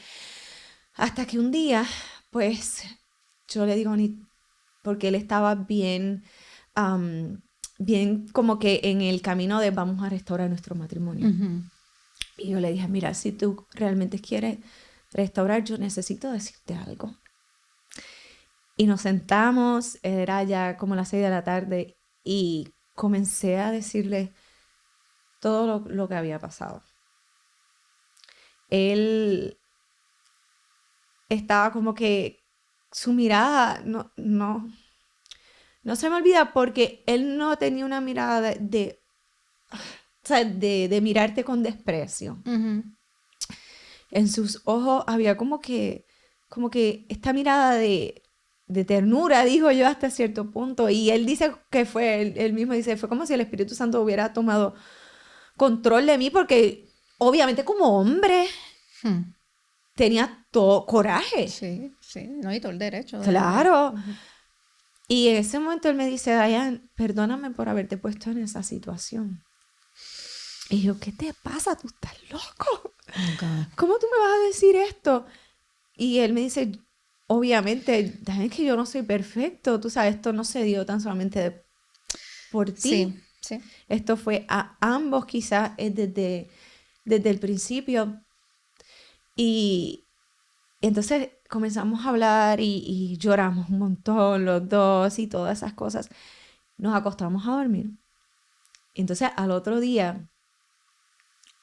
Hasta que un día, pues, yo le digo, porque él estaba bien como que en el camino de vamos a restaurar nuestro matrimonio. Y yo le dije, mira, si tú realmente quieres restaurar, yo necesito decirte algo. Y nos sentamos, era ya como las 6 de la tarde, y comencé a decirle todo lo que había pasado. Él estaba como que su mirada no se me olvida, porque él no tenía una mirada de mirarte con desprecio. En sus ojos había como que esta mirada de ternura, digo yo, hasta cierto punto. Y él dice que él mismo dice, fue como si el Espíritu Santo hubiera tomado control de mí, porque obviamente como hombre tenía todo coraje. Sí, no, y todo el derecho. Claro. Y en ese momento él me dice, Diane, perdóname por haberte puesto en esa situación. Y yo, ¿qué te pasa? ¿Tú estás loco? Okay. ¿Cómo tú me vas a decir esto? Y él me dice, obviamente, Diane, que yo no soy perfecto. Tú sabes, esto no se dio tan solamente por ti. Sí. Esto fue a ambos, quizás desde desde el principio. Y entonces comenzamos a hablar y lloramos un montón los dos y todas esas cosas. Nos acostamos a dormir. Entonces al otro día,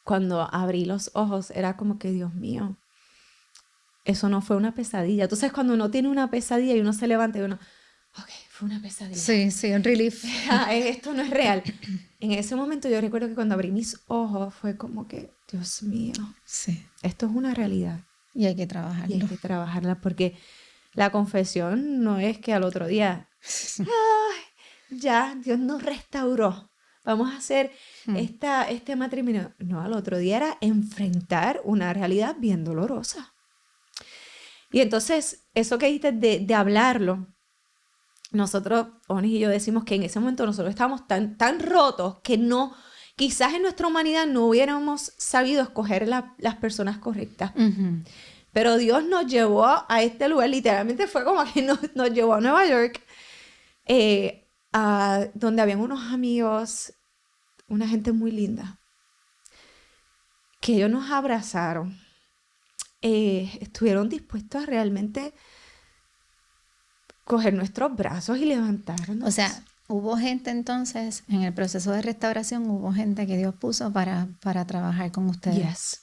cuando abrí los ojos, era como que, Dios mío, eso no fue una pesadilla. Entonces cuando uno tiene una pesadilla y uno se levanta y uno, ok, fue una pesadilla. Sí, un relief. Esto no es real. En ese momento yo recuerdo que cuando abrí mis ojos fue como que, Dios mío, sí, esto es una realidad. Y hay que trabajarlo. Y hay que trabajarla porque la confesión no es que al otro día, ay, ya, Dios nos restauró. Vamos a hacer este matrimonio. No, al otro día era enfrentar una realidad bien dolorosa. Y entonces, eso que dijiste de hablarlo, nosotros, Onis y yo, decimos que en ese momento nosotros estábamos tan rotos que no, quizás en nuestra humanidad no hubiéramos sabido escoger las personas correctas. Uh-huh. Pero Dios nos llevó a este lugar, literalmente fue como que nos llevó a Nueva York, donde habían unos amigos, una gente muy linda, que ellos nos abrazaron, estuvieron dispuestos a realmente coger nuestros brazos y levantarnos. O sea, hubo gente entonces, en el proceso de restauración, hubo gente que Dios puso para trabajar con ustedes.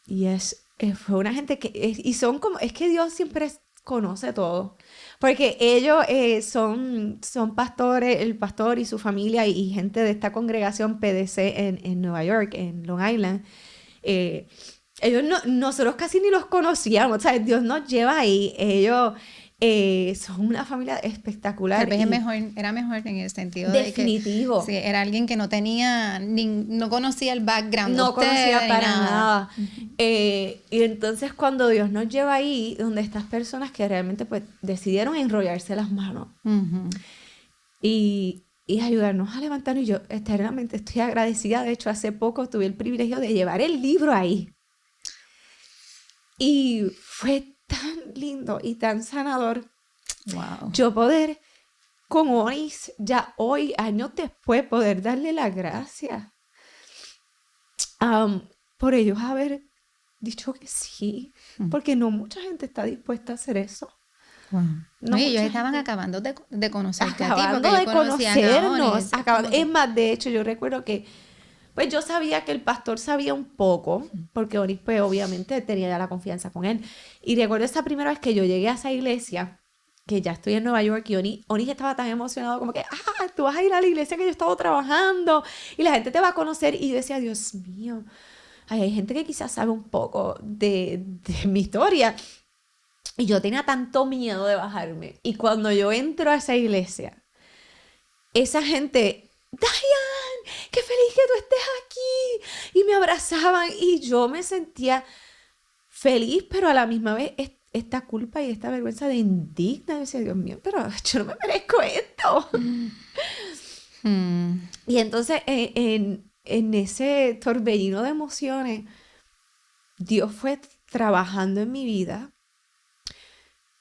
Yes. Fue una gente que, y son como, es que Dios siempre conoce todo, porque ellos son pastores, el pastor y su familia y gente de esta congregación PDC en Nueva York, en Long Island. Ellos nosotros casi ni los conocíamos, o sea, Dios nos lleva ahí, ellos son una familia espectacular. Tal vez era mejor en el sentido definitivo. De que sí, era alguien que no tenía, no conocía el background de no ustedes, conocía para nada. Uh-huh. Y entonces cuando Dios nos lleva ahí, donde estas personas que realmente pues decidieron enrollarse las manos uh-huh. y ayudarnos a levantarnos, y yo eternamente estoy agradecida. De hecho, hace poco tuve el privilegio de llevar el libro ahí. Y fue tan lindo y tan sanador. Wow. Yo poder, con Onis, ya hoy, años después, poder darle las gracias por ellos haber dicho que sí, porque no mucha gente está dispuesta a hacer eso. Wow. No, oye, ellos estaban acabando de conocerte a ti, acabando porque de ellos conocían a Onis. Es más, de hecho, yo recuerdo que pues yo sabía que el pastor sabía un poco, porque Onis pues obviamente tenía ya la confianza con él. Y recuerdo esa primera vez que yo llegué a esa iglesia, que ya estoy en Nueva York, y Onis estaba tan emocionado como que, tú vas a ir a la iglesia que yo he estado trabajando, y la gente te va a conocer. Y yo decía, Dios mío, hay gente que quizás sabe un poco de mi historia. Y yo tenía tanto miedo de bajarme. Y cuando yo entro a esa iglesia, esa gente, Diane, qué feliz que tú estés aquí. Y me abrazaban y yo me sentía feliz, pero a la misma vez esta culpa y esta vergüenza de indigna. Yo decía, Dios mío, pero yo no me merezco esto. Y entonces en ese torbellino de emociones, Dios fue trabajando en mi vida.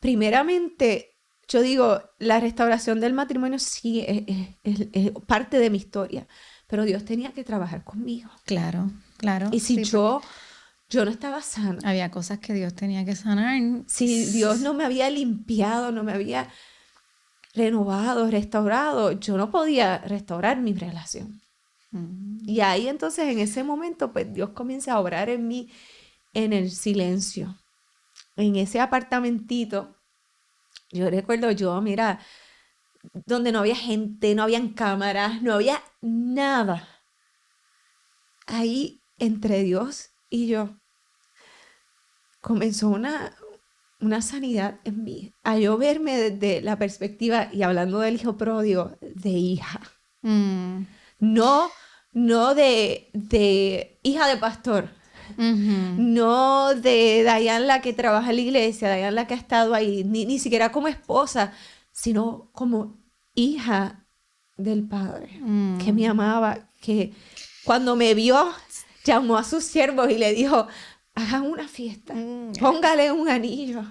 Primeramente, yo digo, la restauración del matrimonio sí es parte de mi historia, pero Dios tenía que trabajar conmigo. Claro. Y si sí, yo no estaba sana. Había cosas que Dios tenía que sanar. Si Dios no me había limpiado, no me había renovado, restaurado, yo no podía restaurar mi relación. Y ahí entonces, en ese momento, pues Dios comienza a obrar en mí, en el silencio. En ese apartamentito, yo recuerdo mira, donde no había gente, no habían cámaras, no había nada. Ahí, entre Dios y yo, comenzó una sanidad en mí. A yo verme desde la perspectiva, y hablando del hijo pródigo, de hija. No de hija de pastor. Uh-huh. No de Diane la que trabaja en la iglesia, Diane la que ha estado ahí, ni siquiera como esposa, sino como hija del Padre, que me amaba, que cuando me vio llamó a sus siervos y le dijo, hagan una fiesta, póngale un anillo,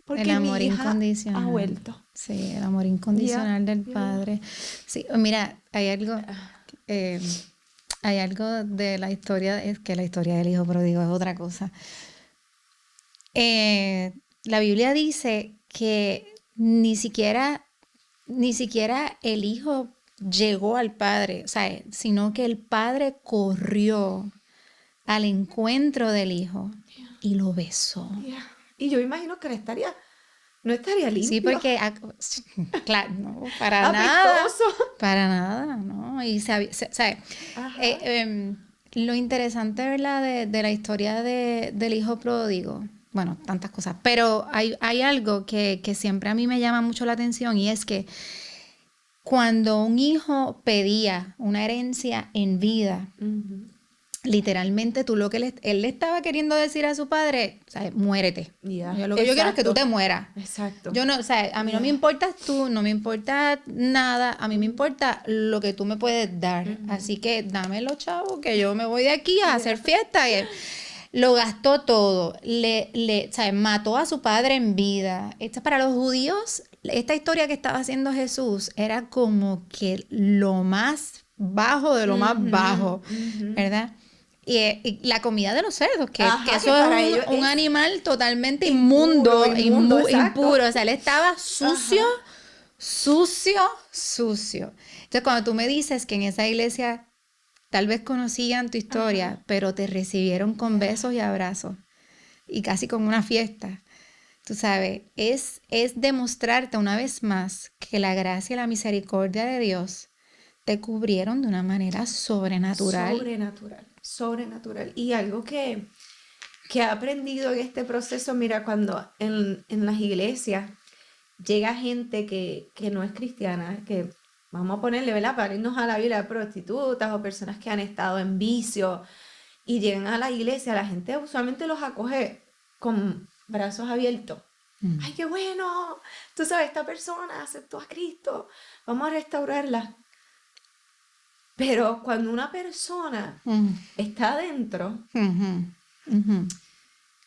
porque el amor mi hija incondicional ha vuelto. Sí, el amor incondicional del Padre. Sí, mira, hay algo Hay algo de la historia, es que la historia del hijo pródigo es otra cosa. La Biblia dice que ni siquiera el hijo llegó al padre, o sea, sino que el padre corrió al encuentro del hijo y lo besó. Yeah. Y yo imagino que no estaría limpio. Sí, porque, claro, no, para nada. Para nada, ¿no? Y lo interesante, ¿verdad? De la historia del hijo pródigo, bueno, tantas cosas, pero hay algo que siempre a mí me llama mucho la atención, y es que cuando un hijo pedía una herencia en vida, literalmente lo que él le estaba queriendo decir a su padre, o sea, muérete. Yeah. Lo que yo quiero es que tú te mueras. Exacto. Yo no, o sea, a mí no me importas tú, no me importa nada, a mí me importa lo que tú me puedes dar. Así que dame los chavos, que yo me voy de aquí a hacer fiesta. Y lo gastó todo, o sea, mató a su padre en vida. Para los judíos, esta historia que estaba haciendo Jesús era como que lo más bajo de lo más bajo, ¿verdad? Y la comida de los cerdos, que eso es un animal totalmente inmundo, impuro. O sea, él estaba sucio. Entonces, cuando tú me dices que en esa iglesia tal vez conocían tu historia, pero te recibieron con besos y abrazos, y casi como una fiesta, tú sabes, es demostrarte una vez más que la gracia y la misericordia de Dios te cubrieron de una manera sobrenatural. Sobrenatural. Y algo que he aprendido en este proceso, mira, cuando en las iglesias llega gente que no es cristiana, que vamos a ponerle, ¿verdad?, para irnos a la Biblia, prostitutas o personas que han estado en vicio, y llegan a la iglesia, la gente usualmente los acoge con brazos abiertos. ¡Ay, qué bueno! Tú sabes, esta persona aceptó a Cristo, vamos a restaurarla. Pero cuando una persona está adentro,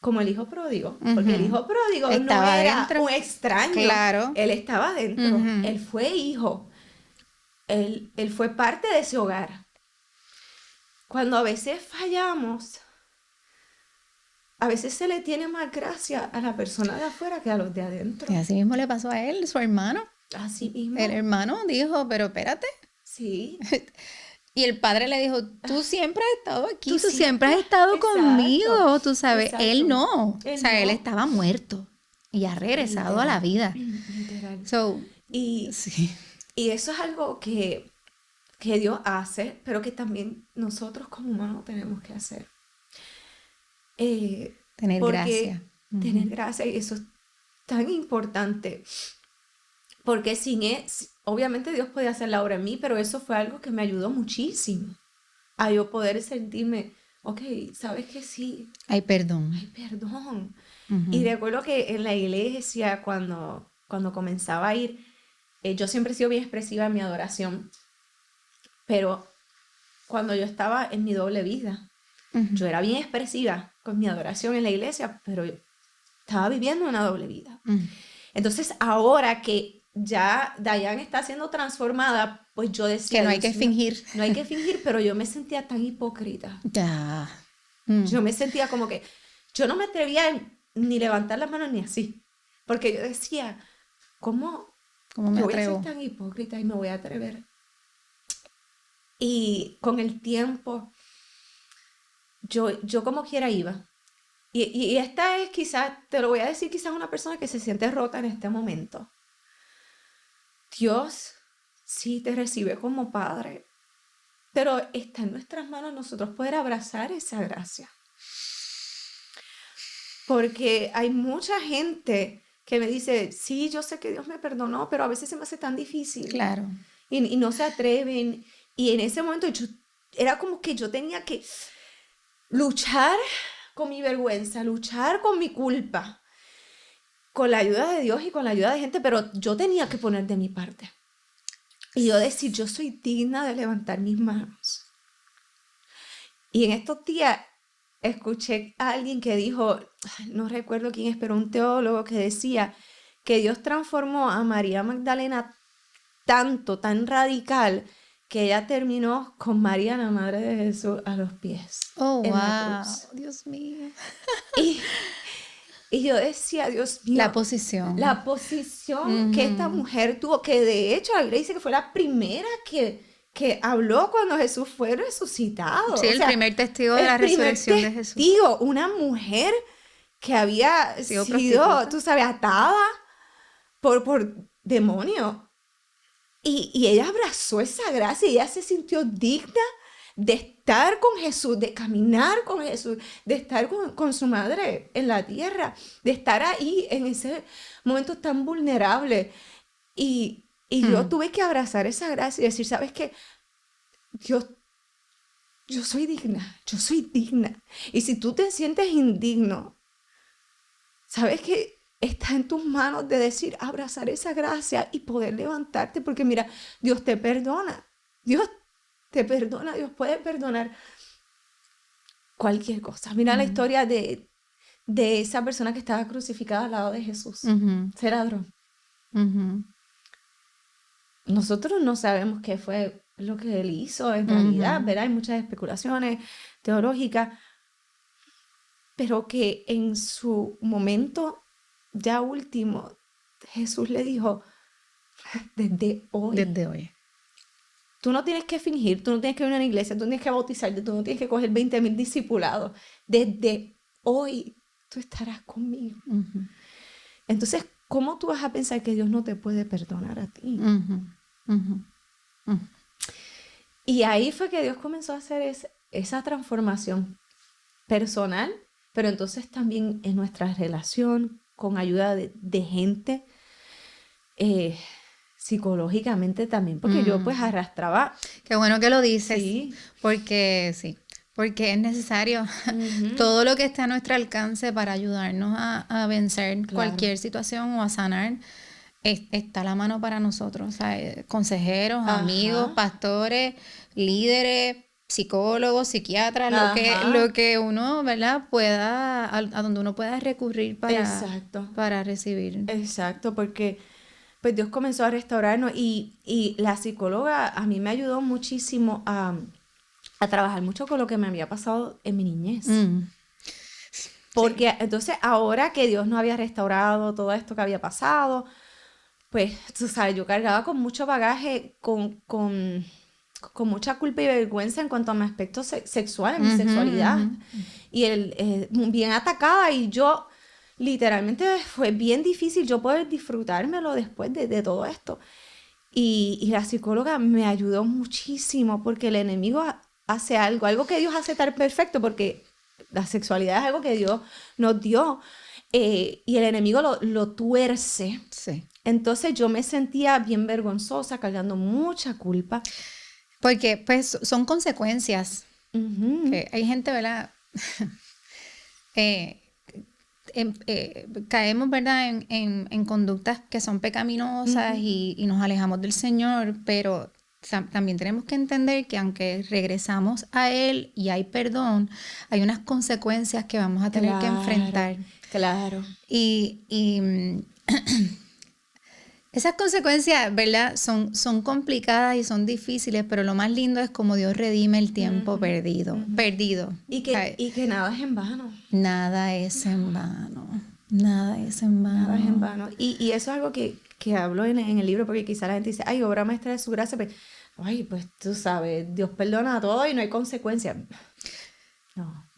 como el hijo pródigo, porque el hijo pródigo estaba no era dentro. Un extraño, claro. Él estaba adentro, él fue hijo, él fue parte de ese hogar. Cuando a veces fallamos, a veces se le tiene más gracia a la persona de afuera que a los de adentro. Y así mismo le pasó a él, su hermano. Así mismo. El hermano dijo, pero espérate. Sí. Y el padre le dijo, tú siempre has estado aquí, tú siempre has estado conmigo, tú sabes. Exacto. Él no. Él estaba muerto y ha regresado literal. A la vida. Literal. Y eso es algo que Dios hace, pero que también nosotros como humanos tenemos que hacer. Tener gracia. Tener gracia, y eso es tan importante. Porque obviamente Dios podía hacer la obra en mí, pero eso fue algo que me ayudó muchísimo a yo poder sentirme, ok, ¿sabes qué? Sí. Hay perdón. Y recuerdo que en la iglesia, cuando comenzaba a ir, yo siempre he sido bien expresiva en mi adoración, pero cuando yo estaba en mi doble vida, yo era bien expresiva con mi adoración en la iglesia, pero estaba viviendo una doble vida. Entonces, ahora que ya Dayan está siendo transformada, pues yo decía... Que no hay que fingir. No hay que fingir, pero yo me sentía tan hipócrita. Ya. Yo me sentía como que... Yo no me atrevía ni levantar las manos ni así. Porque yo decía, ¿cómo me voy a ser tan hipócrita y me voy a atrever? Y con el tiempo, yo como quiera iba. Y esta es quizás, te lo voy a decir, quizás una persona que se siente rota en este momento. Dios sí te recibe como padre, pero está en nuestras manos nosotros poder abrazar esa gracia. Porque hay mucha gente que me dice, sí, yo sé que Dios me perdonó, pero a veces se me hace tan difícil. Claro. Y no se atreven. Y en ese momento era como que yo tenía que luchar con mi vergüenza, luchar con mi culpa, con la ayuda de Dios y con la ayuda de gente, pero yo tenía que poner de mi parte. Y yo decir, yo soy digna de levantar mis manos. Y en estos días escuché a alguien que dijo, no recuerdo quién es, pero un teólogo que decía que Dios transformó a María Magdalena tan radical, que ella terminó con María, la madre de Jesús, a los pies. Oh, en la wow. cruz. Dios mío. Y yo decía, Dios mío, La posición. la posición que esta mujer tuvo, que de hecho la Biblia dice que fue la primera que habló cuando Jesús fue resucitado. Sí, O el sea, primer testigo de el la primer resurrección de Jesús. testigo, una mujer que había Sido sido, prostituta. tú sabes, atada por demonios. Y ella abrazó esa gracia y ella se sintió digna de estar con Jesús, de caminar con Jesús, de estar con su madre en la tierra, de estar ahí en ese momento tan vulnerable. Y yo tuve que abrazar esa gracia y decir, ¿sabes qué? Yo soy digna, yo soy digna. Y si tú te sientes indigno, ¿sabes qué? Está en tus manos de decir, abrazar esa gracia y poder levantarte, porque mira, Dios te perdona. Dios te perdona, Dios puede perdonar cualquier cosa. Mira la historia de esa persona que estaba crucificada al lado de Jesús, ese ladrón. Nosotros no sabemos qué fue lo que él hizo en realidad, ¿verdad? Hay muchas especulaciones teológicas, pero que en su momento ya último, Jesús le dijo, desde hoy. Tú no tienes que fingir, tú no tienes que ir a una iglesia, tú no tienes que bautizarte, tú no tienes que coger 20,000 discipulados. Desde hoy tú estarás conmigo. Entonces, ¿cómo tú vas a pensar que Dios no te puede perdonar a ti? Y ahí fue que Dios comenzó a hacer esa transformación personal, pero entonces también en nuestra relación, con ayuda de gente, psicológicamente también, porque yo pues arrastraba. Qué bueno que lo dices, Sí. porque es necesario todo lo que está a nuestro alcance para ayudarnos a vencer cualquier situación o a sanar. Está a la mano para nosotros, o sea, consejeros, amigos, pastores, líderes, psicólogos, psiquiatras, lo que uno, ¿verdad? pueda, a donde uno pueda recurrir para recibir. Exacto, porque pues Dios comenzó a restaurarnos y la psicóloga a mí me ayudó muchísimo a trabajar mucho con lo que me había pasado en mi niñez. Porque entonces ahora que Dios nos había restaurado todo esto que había pasado, pues, tú sabes, yo cargaba con mucho bagaje, con mucha culpa y vergüenza en cuanto a mi aspecto sexual, en mi sexualidad. Y bien atacada, y yo, literalmente, fue bien difícil yo poder disfrutármelo después de todo esto. Y la psicóloga me ayudó muchísimo, porque el enemigo hace algo que Dios hace tan perfecto, porque la sexualidad es algo que Dios nos dio, y el enemigo lo tuerce. Sí. Entonces yo me sentía bien vergonzosa, cargando mucha culpa. Porque pues son consecuencias. Que hay gente, ¿verdad? Caemos, ¿verdad? En conductas que son pecaminosas y nos alejamos del Señor, pero también tenemos que entender que aunque regresamos a Él y hay perdón, hay unas consecuencias que vamos a tener que enfrentar. Claro. Y esas consecuencias, ¿verdad? Son complicadas y son difíciles, pero lo más lindo es como Dios redime el tiempo perdido. Y que nada es en vano. Nada es en vano. Nada es en vano. Nada es en vano. Y eso es algo que hablo en el libro, porque quizá la gente dice, ay, obra maestra de su gracia, pero, ay, pues tú sabes, Dios perdona todo y no hay consecuencias. No.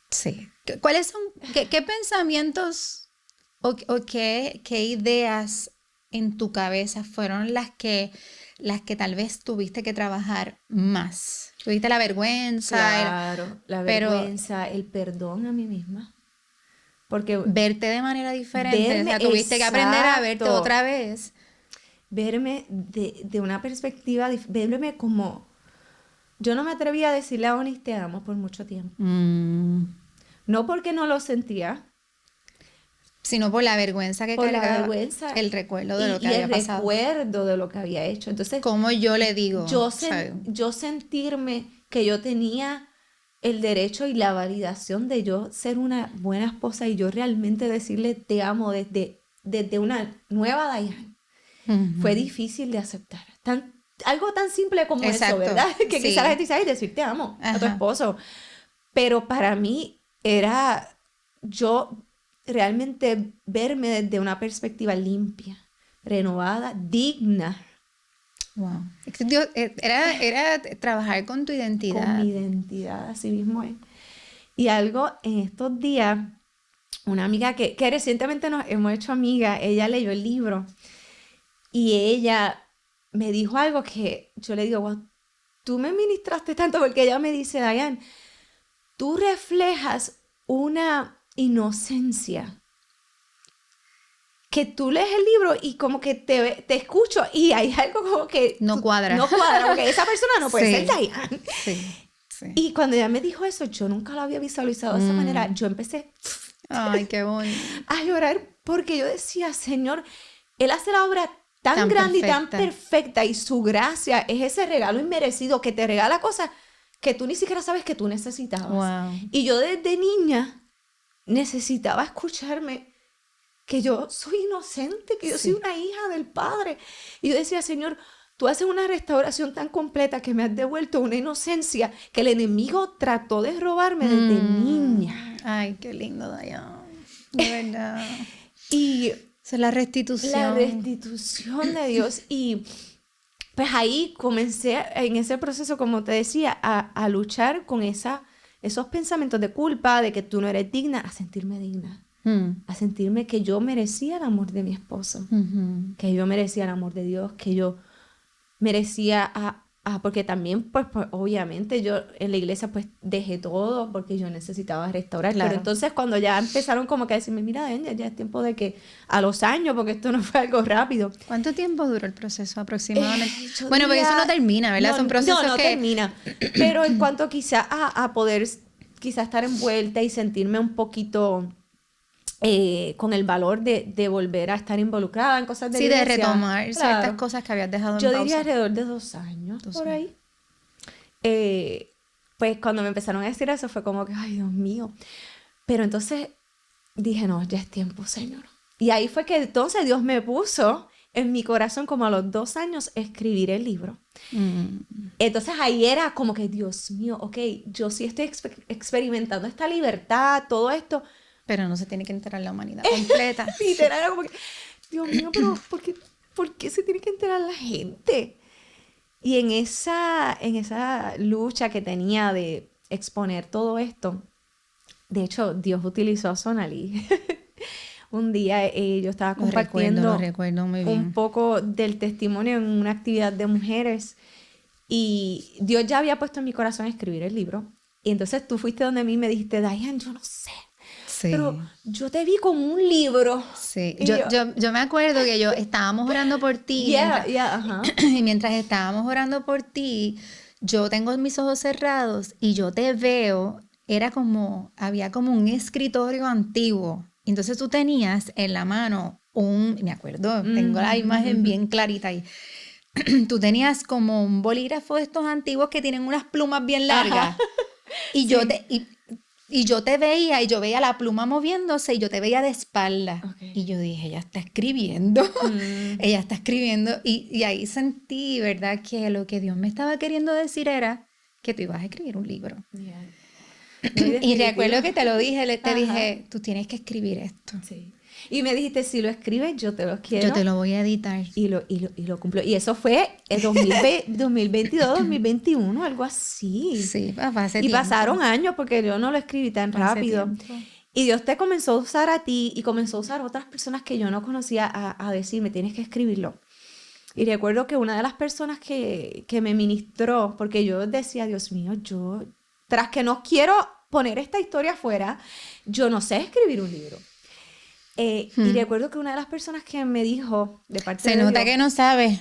Sí. ¿Cuáles son, qué pensamientos o qué ideas en tu cabeza fueron las que tal vez tuviste que trabajar más? Tuviste la vergüenza. Claro, la vergüenza, el perdón a mí misma. Porque verte de manera diferente, o sea, tuviste que aprender a verte otra vez. Verme de una perspectiva, verme como... Yo no me atrevía a decirle a Onis te amo por mucho tiempo. No porque no lo sentía, sino por la vergüenza que cargaba, el recuerdo de lo que había pasado. Y el recuerdo de lo que había hecho. Entonces, como yo le digo, yo sentirme que yo tenía el derecho y la validación de yo ser una buena esposa y yo realmente decirle te amo desde una nueva Dayan, fue difícil de aceptar. algo tan simple como Exacto. eso, ¿verdad? Que Sí. quizás la gente dice, ay, decir te amo a tu Ajá. esposo. Pero para mí era yo realmente verme desde una perspectiva limpia, renovada, digna, Wow. Era trabajar con tu con identidad. mi identidad, así mismo es. Y algo en estos días, una amiga que recientemente nos hemos hecho amiga, ella leyó el libro y ella me dijo algo que yo le digo, wow, tú me ministraste tanto, porque ella me dice, Dayan, tú reflejas una inocencia que tú lees el libro y como que te escucho y hay algo como que No cuadra. no cuadra, porque esa persona no puede Sí. ser Dayan. Sí, sí. Y cuando ella me dijo eso, yo nunca lo había visualizado de esa manera. Yo empecé Ay, qué bonito. a llorar porque yo decía, Señor, Él hace la obra tan Tan grande y tan perfecta. perfecta y su gracia es ese regalo inmerecido que te regala cosas que tú ni siquiera sabes que tú necesitabas. Wow. Y yo desde niña necesitaba escucharme que yo soy inocente, que yo soy una hija del Padre. Y yo decía, Señor, tú haces una restauración tan completa que me has devuelto una inocencia que el enemigo trató de robarme desde niña. Ay, qué lindo, Dayan. De verdad. Y Esa es la restitución. la restitución de Dios. Y pues ahí comencé en ese proceso, como te decía, a luchar con esos pensamientos de culpa, de que tú no eres digna, a sentirme digna. A sentirme que yo merecía el amor de mi esposo, que yo merecía el amor de Dios, que yo merecía porque también, pues obviamente yo en la iglesia pues dejé todo porque yo necesitaba restaurar. Claro. Pero entonces cuando ya empezaron como que a decirme, mira, ya es tiempo de que a los años, porque esto no fue algo rápido. ¿Cuánto tiempo duró el proceso aproximadamente? Yo Bueno, porque diría- eso no termina, ¿verdad? Son procesos no que... termina. Pero en cuanto quizá a poder quizá estar envuelta y sentirme un poquito con el valor de volver a estar involucrada en cosas de Sí, de iglesia. retomar Claro. ciertas cosas que habías dejado en Yo pausa. diría alrededor de 2 años, 2 por años. ahí. Pues cuando me empezaron a decir eso fue como que, ay, Dios mío. Pero entonces dije, no, ya es tiempo, Señor. Y ahí fue que entonces Dios me puso en mi corazón como a los 2 años escribir el libro. Entonces ahí era como que, Dios mío, ok, yo sí estoy experimentando esta libertad, todo esto. Pero no se tiene que enterar la humanidad completa. Literal, era como que, Dios mío, pero ¿por qué se tiene que enterar la gente? Y en esa lucha que tenía de exponer todo esto, de hecho, Dios utilizó a Sonali. Un día yo estaba compartiendo Lo recuerdo muy bien. un poco del testimonio en una actividad de mujeres y Dios ya había puesto en mi corazón escribir el libro. Y entonces tú fuiste donde mí y me dijiste, Dayan, yo no sé, Sí. pero yo te vi con un libro. Sí, Y yo me acuerdo que estábamos orando por ti. Ajá. Y mientras estábamos orando por ti, yo tengo mis ojos cerrados y yo te veo, había como un escritorio antiguo. Entonces tú tenías en la mano me acuerdo, tengo la imagen bien clarita ahí. Tú tenías como un bolígrafo de estos antiguos que tienen unas plumas bien largas. Y yo te veía, y yo veía la pluma moviéndose, y yo te veía de espalda. Okay. Y yo dije, ella está escribiendo. Ella está escribiendo. Y ahí sentí, ¿verdad?, que lo que Dios me estaba queriendo decir era que tú ibas a escribir un libro. Yeah. Y recuerdo que te lo dije, te Ajá. dije, tú tienes que escribir esto. Sí. Y me dijiste, si lo escribes, yo te lo quiero. Yo te lo voy a editar. Y lo cumplo. Y eso fue en 2022, 2021, algo así. Sí, hace Y tiempo. pasaron años porque yo no lo escribí tan Hace rápido. tiempo. Y Dios te comenzó a usar a ti y comenzó a usar a otras personas que yo no conocía a decirme, tienes que escribirlo. Y recuerdo que una de las personas que me ministró, porque yo decía, Dios mío, tras que no quiero poner esta historia afuera, yo no sé escribir un libro. Y recuerdo que una de las personas que me dijo, de parte Se de nota Dios, que no sabes.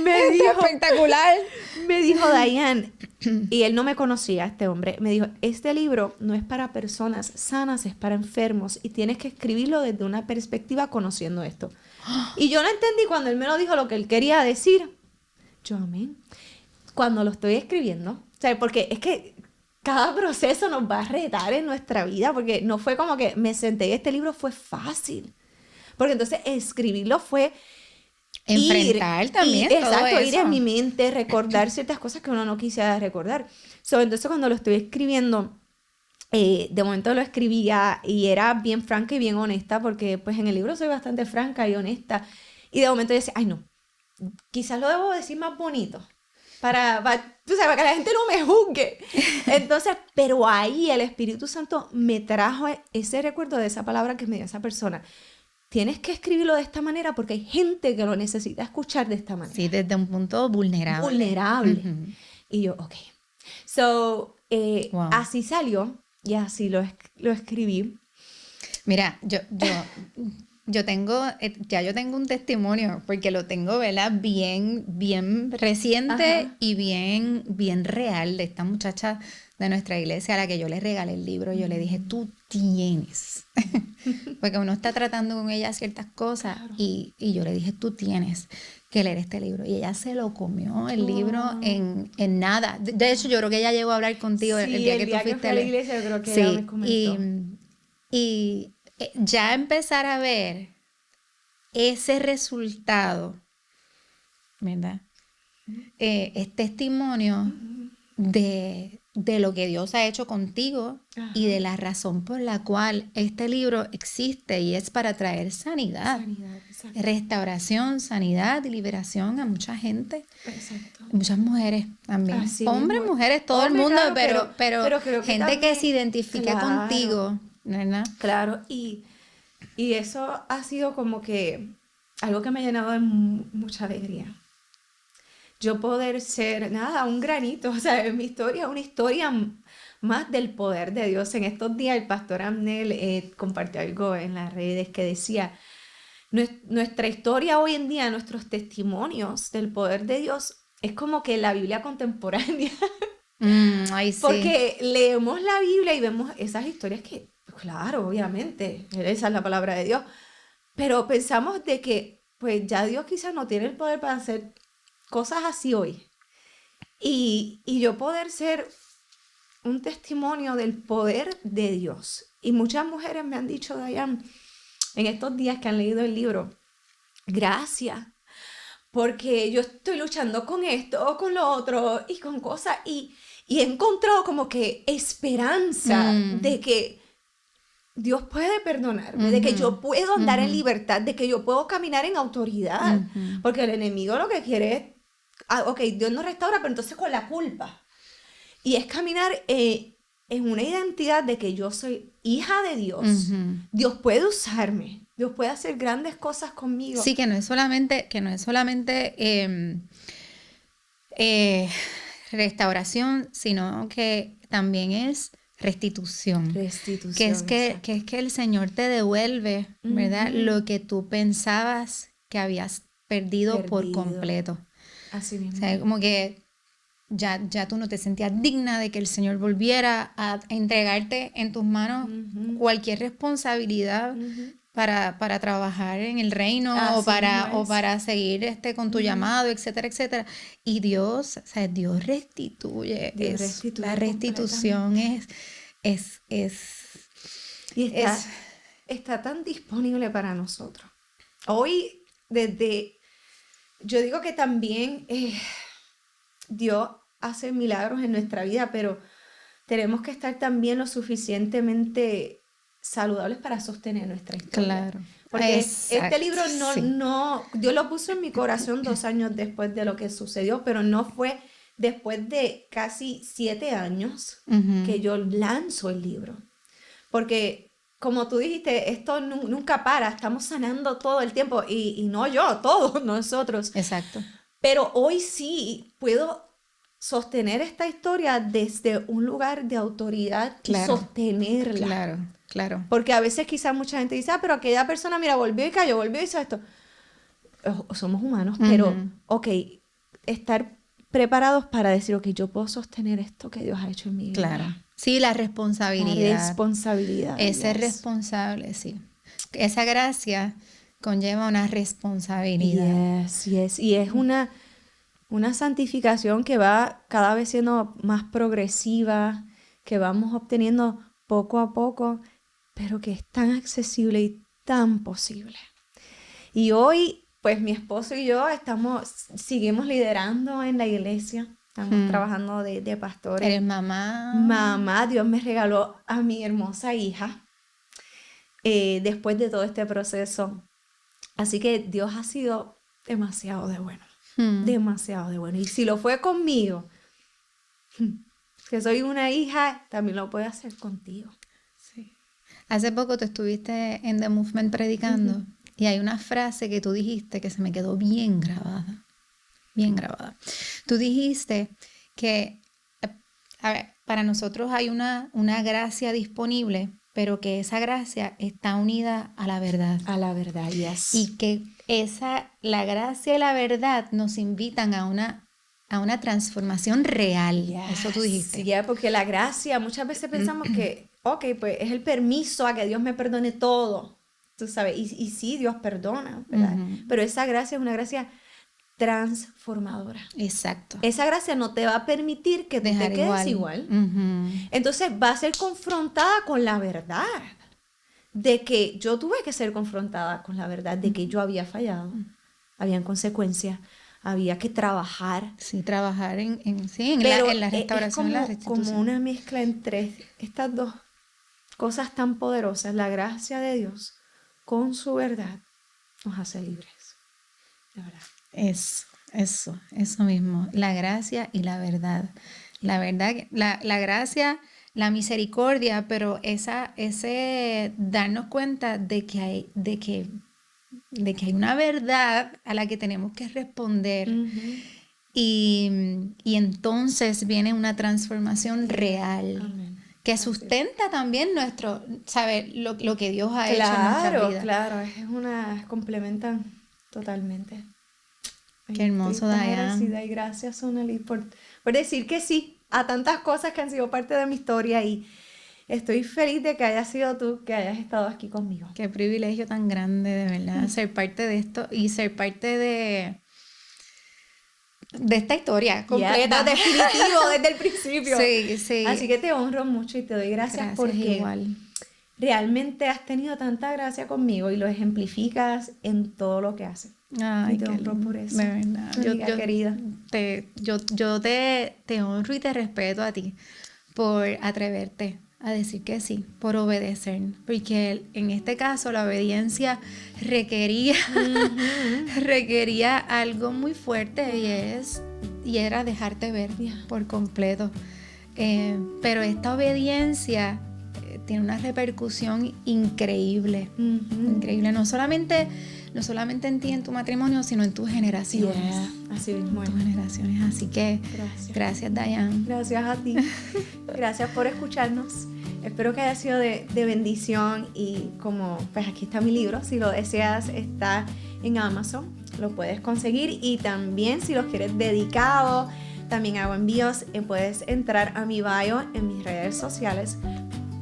me dijo, Espectacular. me dijo, Dayan, y él no me conocía, este hombre, me dijo, este libro no es para personas sanas, es para enfermos, y tienes que escribirlo desde una perspectiva conociendo esto. Y yo no entendí cuando él me lo dijo lo que él quería decir. Yo, amén. Cuando lo estoy escribiendo, o sea, porque es que cada proceso nos va a retar en nuestra vida, porque no fue como que me senté y este libro fue fácil. Porque entonces escribirlo fue enfrentar también todo exacto, ir eso. en mi mente, recordar ciertas cosas que uno no quisiera recordar. Entonces cuando lo estoy escribiendo, de momento lo escribía y era bien franca y bien honesta, porque pues en el libro soy bastante franca y honesta. Y de momento yo decía, ay no, quizás lo debo decir más bonito, tú sabes, para que la gente no me juzgue. Entonces, pero ahí el Espíritu Santo me trajo ese recuerdo de esa palabra que me dio esa persona. Tienes que escribirlo de esta manera porque hay gente que lo necesita escuchar de esta manera. Sí, desde un punto vulnerable. Vulnerable. Uh-huh. Y yo, ok. So, Wow. así salió y así lo escribí. Mira, yo tengo un testimonio, porque lo tengo, ¿verdad? Bien reciente. Ajá. Y bien real, de esta muchacha de nuestra iglesia a la que yo le regalé el libro. Yo le dije, tú tienes, porque uno está tratando con ella ciertas cosas, claro. y yo le dije, tú tienes que leer este libro, y ella se lo comió el libro en nada. De hecho, yo creo que ella llegó a hablar contigo el día que tú fuiste a la iglesia, yo creo que ella me comentó. Y ya empezar a ver ese resultado, ¿verdad? Es testimonio de lo que Dios ha hecho contigo. Ajá. Y de la razón por la cual este libro existe, y es para traer sanidad, restauración, sanidad y liberación a mucha gente. Exacto. Muchas mujeres también. Así hombres, mismo. Mujeres, todo el mundo, claro, pero creo que gente también, que se identifique, claro, contigo, ¿verdad? Claro, y eso ha sido como que algo que me ha llenado de mucha alegría. Yo poder ser, un granito, o sea, en mi historia, una historia más del poder de Dios. En estos días el pastor Amnel compartió algo en las redes que decía, nuestra historia hoy en día, nuestros testimonios del poder de Dios, es como que la Biblia contemporánea. Ay, sí. Porque leemos la Biblia y vemos esas historias que, claro, obviamente, esa es la palabra de Dios, pero pensamos de que, pues ya Dios quizás no tiene el poder para hacer cosas así hoy. Y yo poder ser un testimonio del poder de Dios. Y muchas mujeres me han dicho, Dayan, en estos días que han leído el libro, gracias, porque yo estoy luchando con esto o con lo otro y con cosas, y he encontrado como que esperanza de que Dios puede perdonarme, de que yo puedo andar en libertad, de que yo puedo caminar en autoridad, porque el enemigo lo que quiere es, ok, Dios nos restaura, pero entonces con la culpa. Y es caminar en una identidad de que yo soy hija de Dios. Dios puede usarme, Dios puede hacer grandes cosas conmigo. Sí, que no es solamente restauración, sino que también es restitución. Que es que el Señor te devuelve, ¿verdad? Lo que tú pensabas que habías perdido por completo. Así mismo. O sea, como que ya tú no te sentías digna de que el Señor volviera a entregarte en tus manos cualquier responsabilidad para trabajar en el reino, o para seguir con tu llamado, etcétera, etcétera. Y Dios, o sea, Dios restituye. La restitución está tan disponible para nosotros. Hoy, yo digo que también Dios hace milagros en nuestra vida, pero tenemos que estar también lo suficientemente saludables para sostener nuestra historia. Claro. Porque este libro Dios lo puso en mi corazón 2 años después de lo que sucedió, pero no fue después de casi 7 años que yo lanzo el libro. Porque, como tú dijiste, esto nunca para, estamos sanando todo el tiempo, y no yo, todos nosotros. Exacto. Pero hoy sí puedo sostener esta historia desde un lugar de autoridad, claro, y sostenerla. Claro. Porque a veces quizás mucha gente dice, pero aquella persona, mira, volvió y cayó, volvió y hizo esto. Somos humanos, pero, ok, estar preparados para decir, ok, yo puedo sostener esto que Dios ha hecho en mi vida. Claro. Sí, la responsabilidad. La responsabilidad. Es ser responsable, sí. Esa gracia conlleva una responsabilidad. Yes. Y es una santificación que va cada vez siendo más progresiva, que vamos obteniendo poco a poco, pero que es tan accesible y tan posible. Y hoy pues mi esposo y yo seguimos liderando en la iglesia. Estamos trabajando de pastores. ¿Eres mamá? Mamá, Dios me regaló a mi hermosa hija después de todo este proceso. Así que Dios ha sido demasiado de bueno. Demasiado de bueno. Y si lo fue conmigo, que soy una hija, también lo puede hacer contigo. Sí. Hace poco tú estuviste en The Movement predicando y hay una frase que tú dijiste que se me quedó bien grabada. Bien grabada. Tú dijiste que, a ver, para nosotros hay una gracia disponible, pero que esa gracia está unida a la verdad. A la verdad, yes. Y que la gracia y la verdad nos invitan a una transformación real. Yes. Eso tú dijiste. Sí, porque la gracia, muchas veces pensamos que, pues es el permiso a que Dios me perdone todo. Tú sabes, y sí, Dios perdona, ¿verdad? Pero esa gracia es una gracia transformadora. Exacto. Esa gracia no te va a permitir que tú te quedes igual. Entonces va a ser confrontada con la verdad de que yo tuve que ser confrontada con la verdad de que yo había fallado. Habían consecuencias, había que trabajar. Sí, trabajar en la restauración y la restitución. Como una mezcla entre estas dos cosas tan poderosas. La gracia de Dios con su verdad nos hace libres. De verdad. Eso mismo, la gracia y la verdad. La verdad, la gracia, la misericordia, pero ese darnos cuenta de que hay una verdad a la que tenemos que responder. Y entonces viene una transformación real. Amén. Que sustenta también lo que Dios ha hecho en nuestra vida. Claro, complementan totalmente. Qué hermoso, Dayan. Y gracias, Sonali, por decir que sí a tantas cosas que han sido parte de mi historia y estoy feliz de que hayas sido tú, que hayas estado aquí conmigo. Qué privilegio tan grande, de verdad, ser parte de esto y ser parte de esta historia completa. Definitivo, desde el principio. Sí. Así que te honro mucho y te doy gracias porque igual. Realmente has tenido tanta gracia conmigo y lo ejemplificas en todo lo que haces. Ay, y te honro por eso. De verdad. Amiga querida. Yo te honro y te respeto a ti por atreverte a decir que sí, por obedecer. Porque en este caso la obediencia requería algo muy fuerte y era dejarte ver por completo. Pero esta obediencia tiene una repercusión increíble. Increíble. No solamente en ti, en tu matrimonio, sino en tus generaciones. Así mismo. En tus generaciones. Así que gracias, Dayan. Gracias a ti. Gracias por escucharnos. Espero que haya sido de bendición y como pues aquí está mi libro, si lo deseas está en Amazon, lo puedes conseguir y también si los quieres dedicado, también hago envíos, puedes entrar a mi bio en mis redes sociales.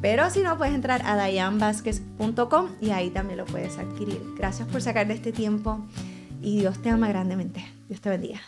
Pero si no, puedes entrar a dayanvazquez.com y ahí también lo puedes adquirir. Gracias por sacar de este tiempo y Dios te ama grandemente. Dios te bendiga.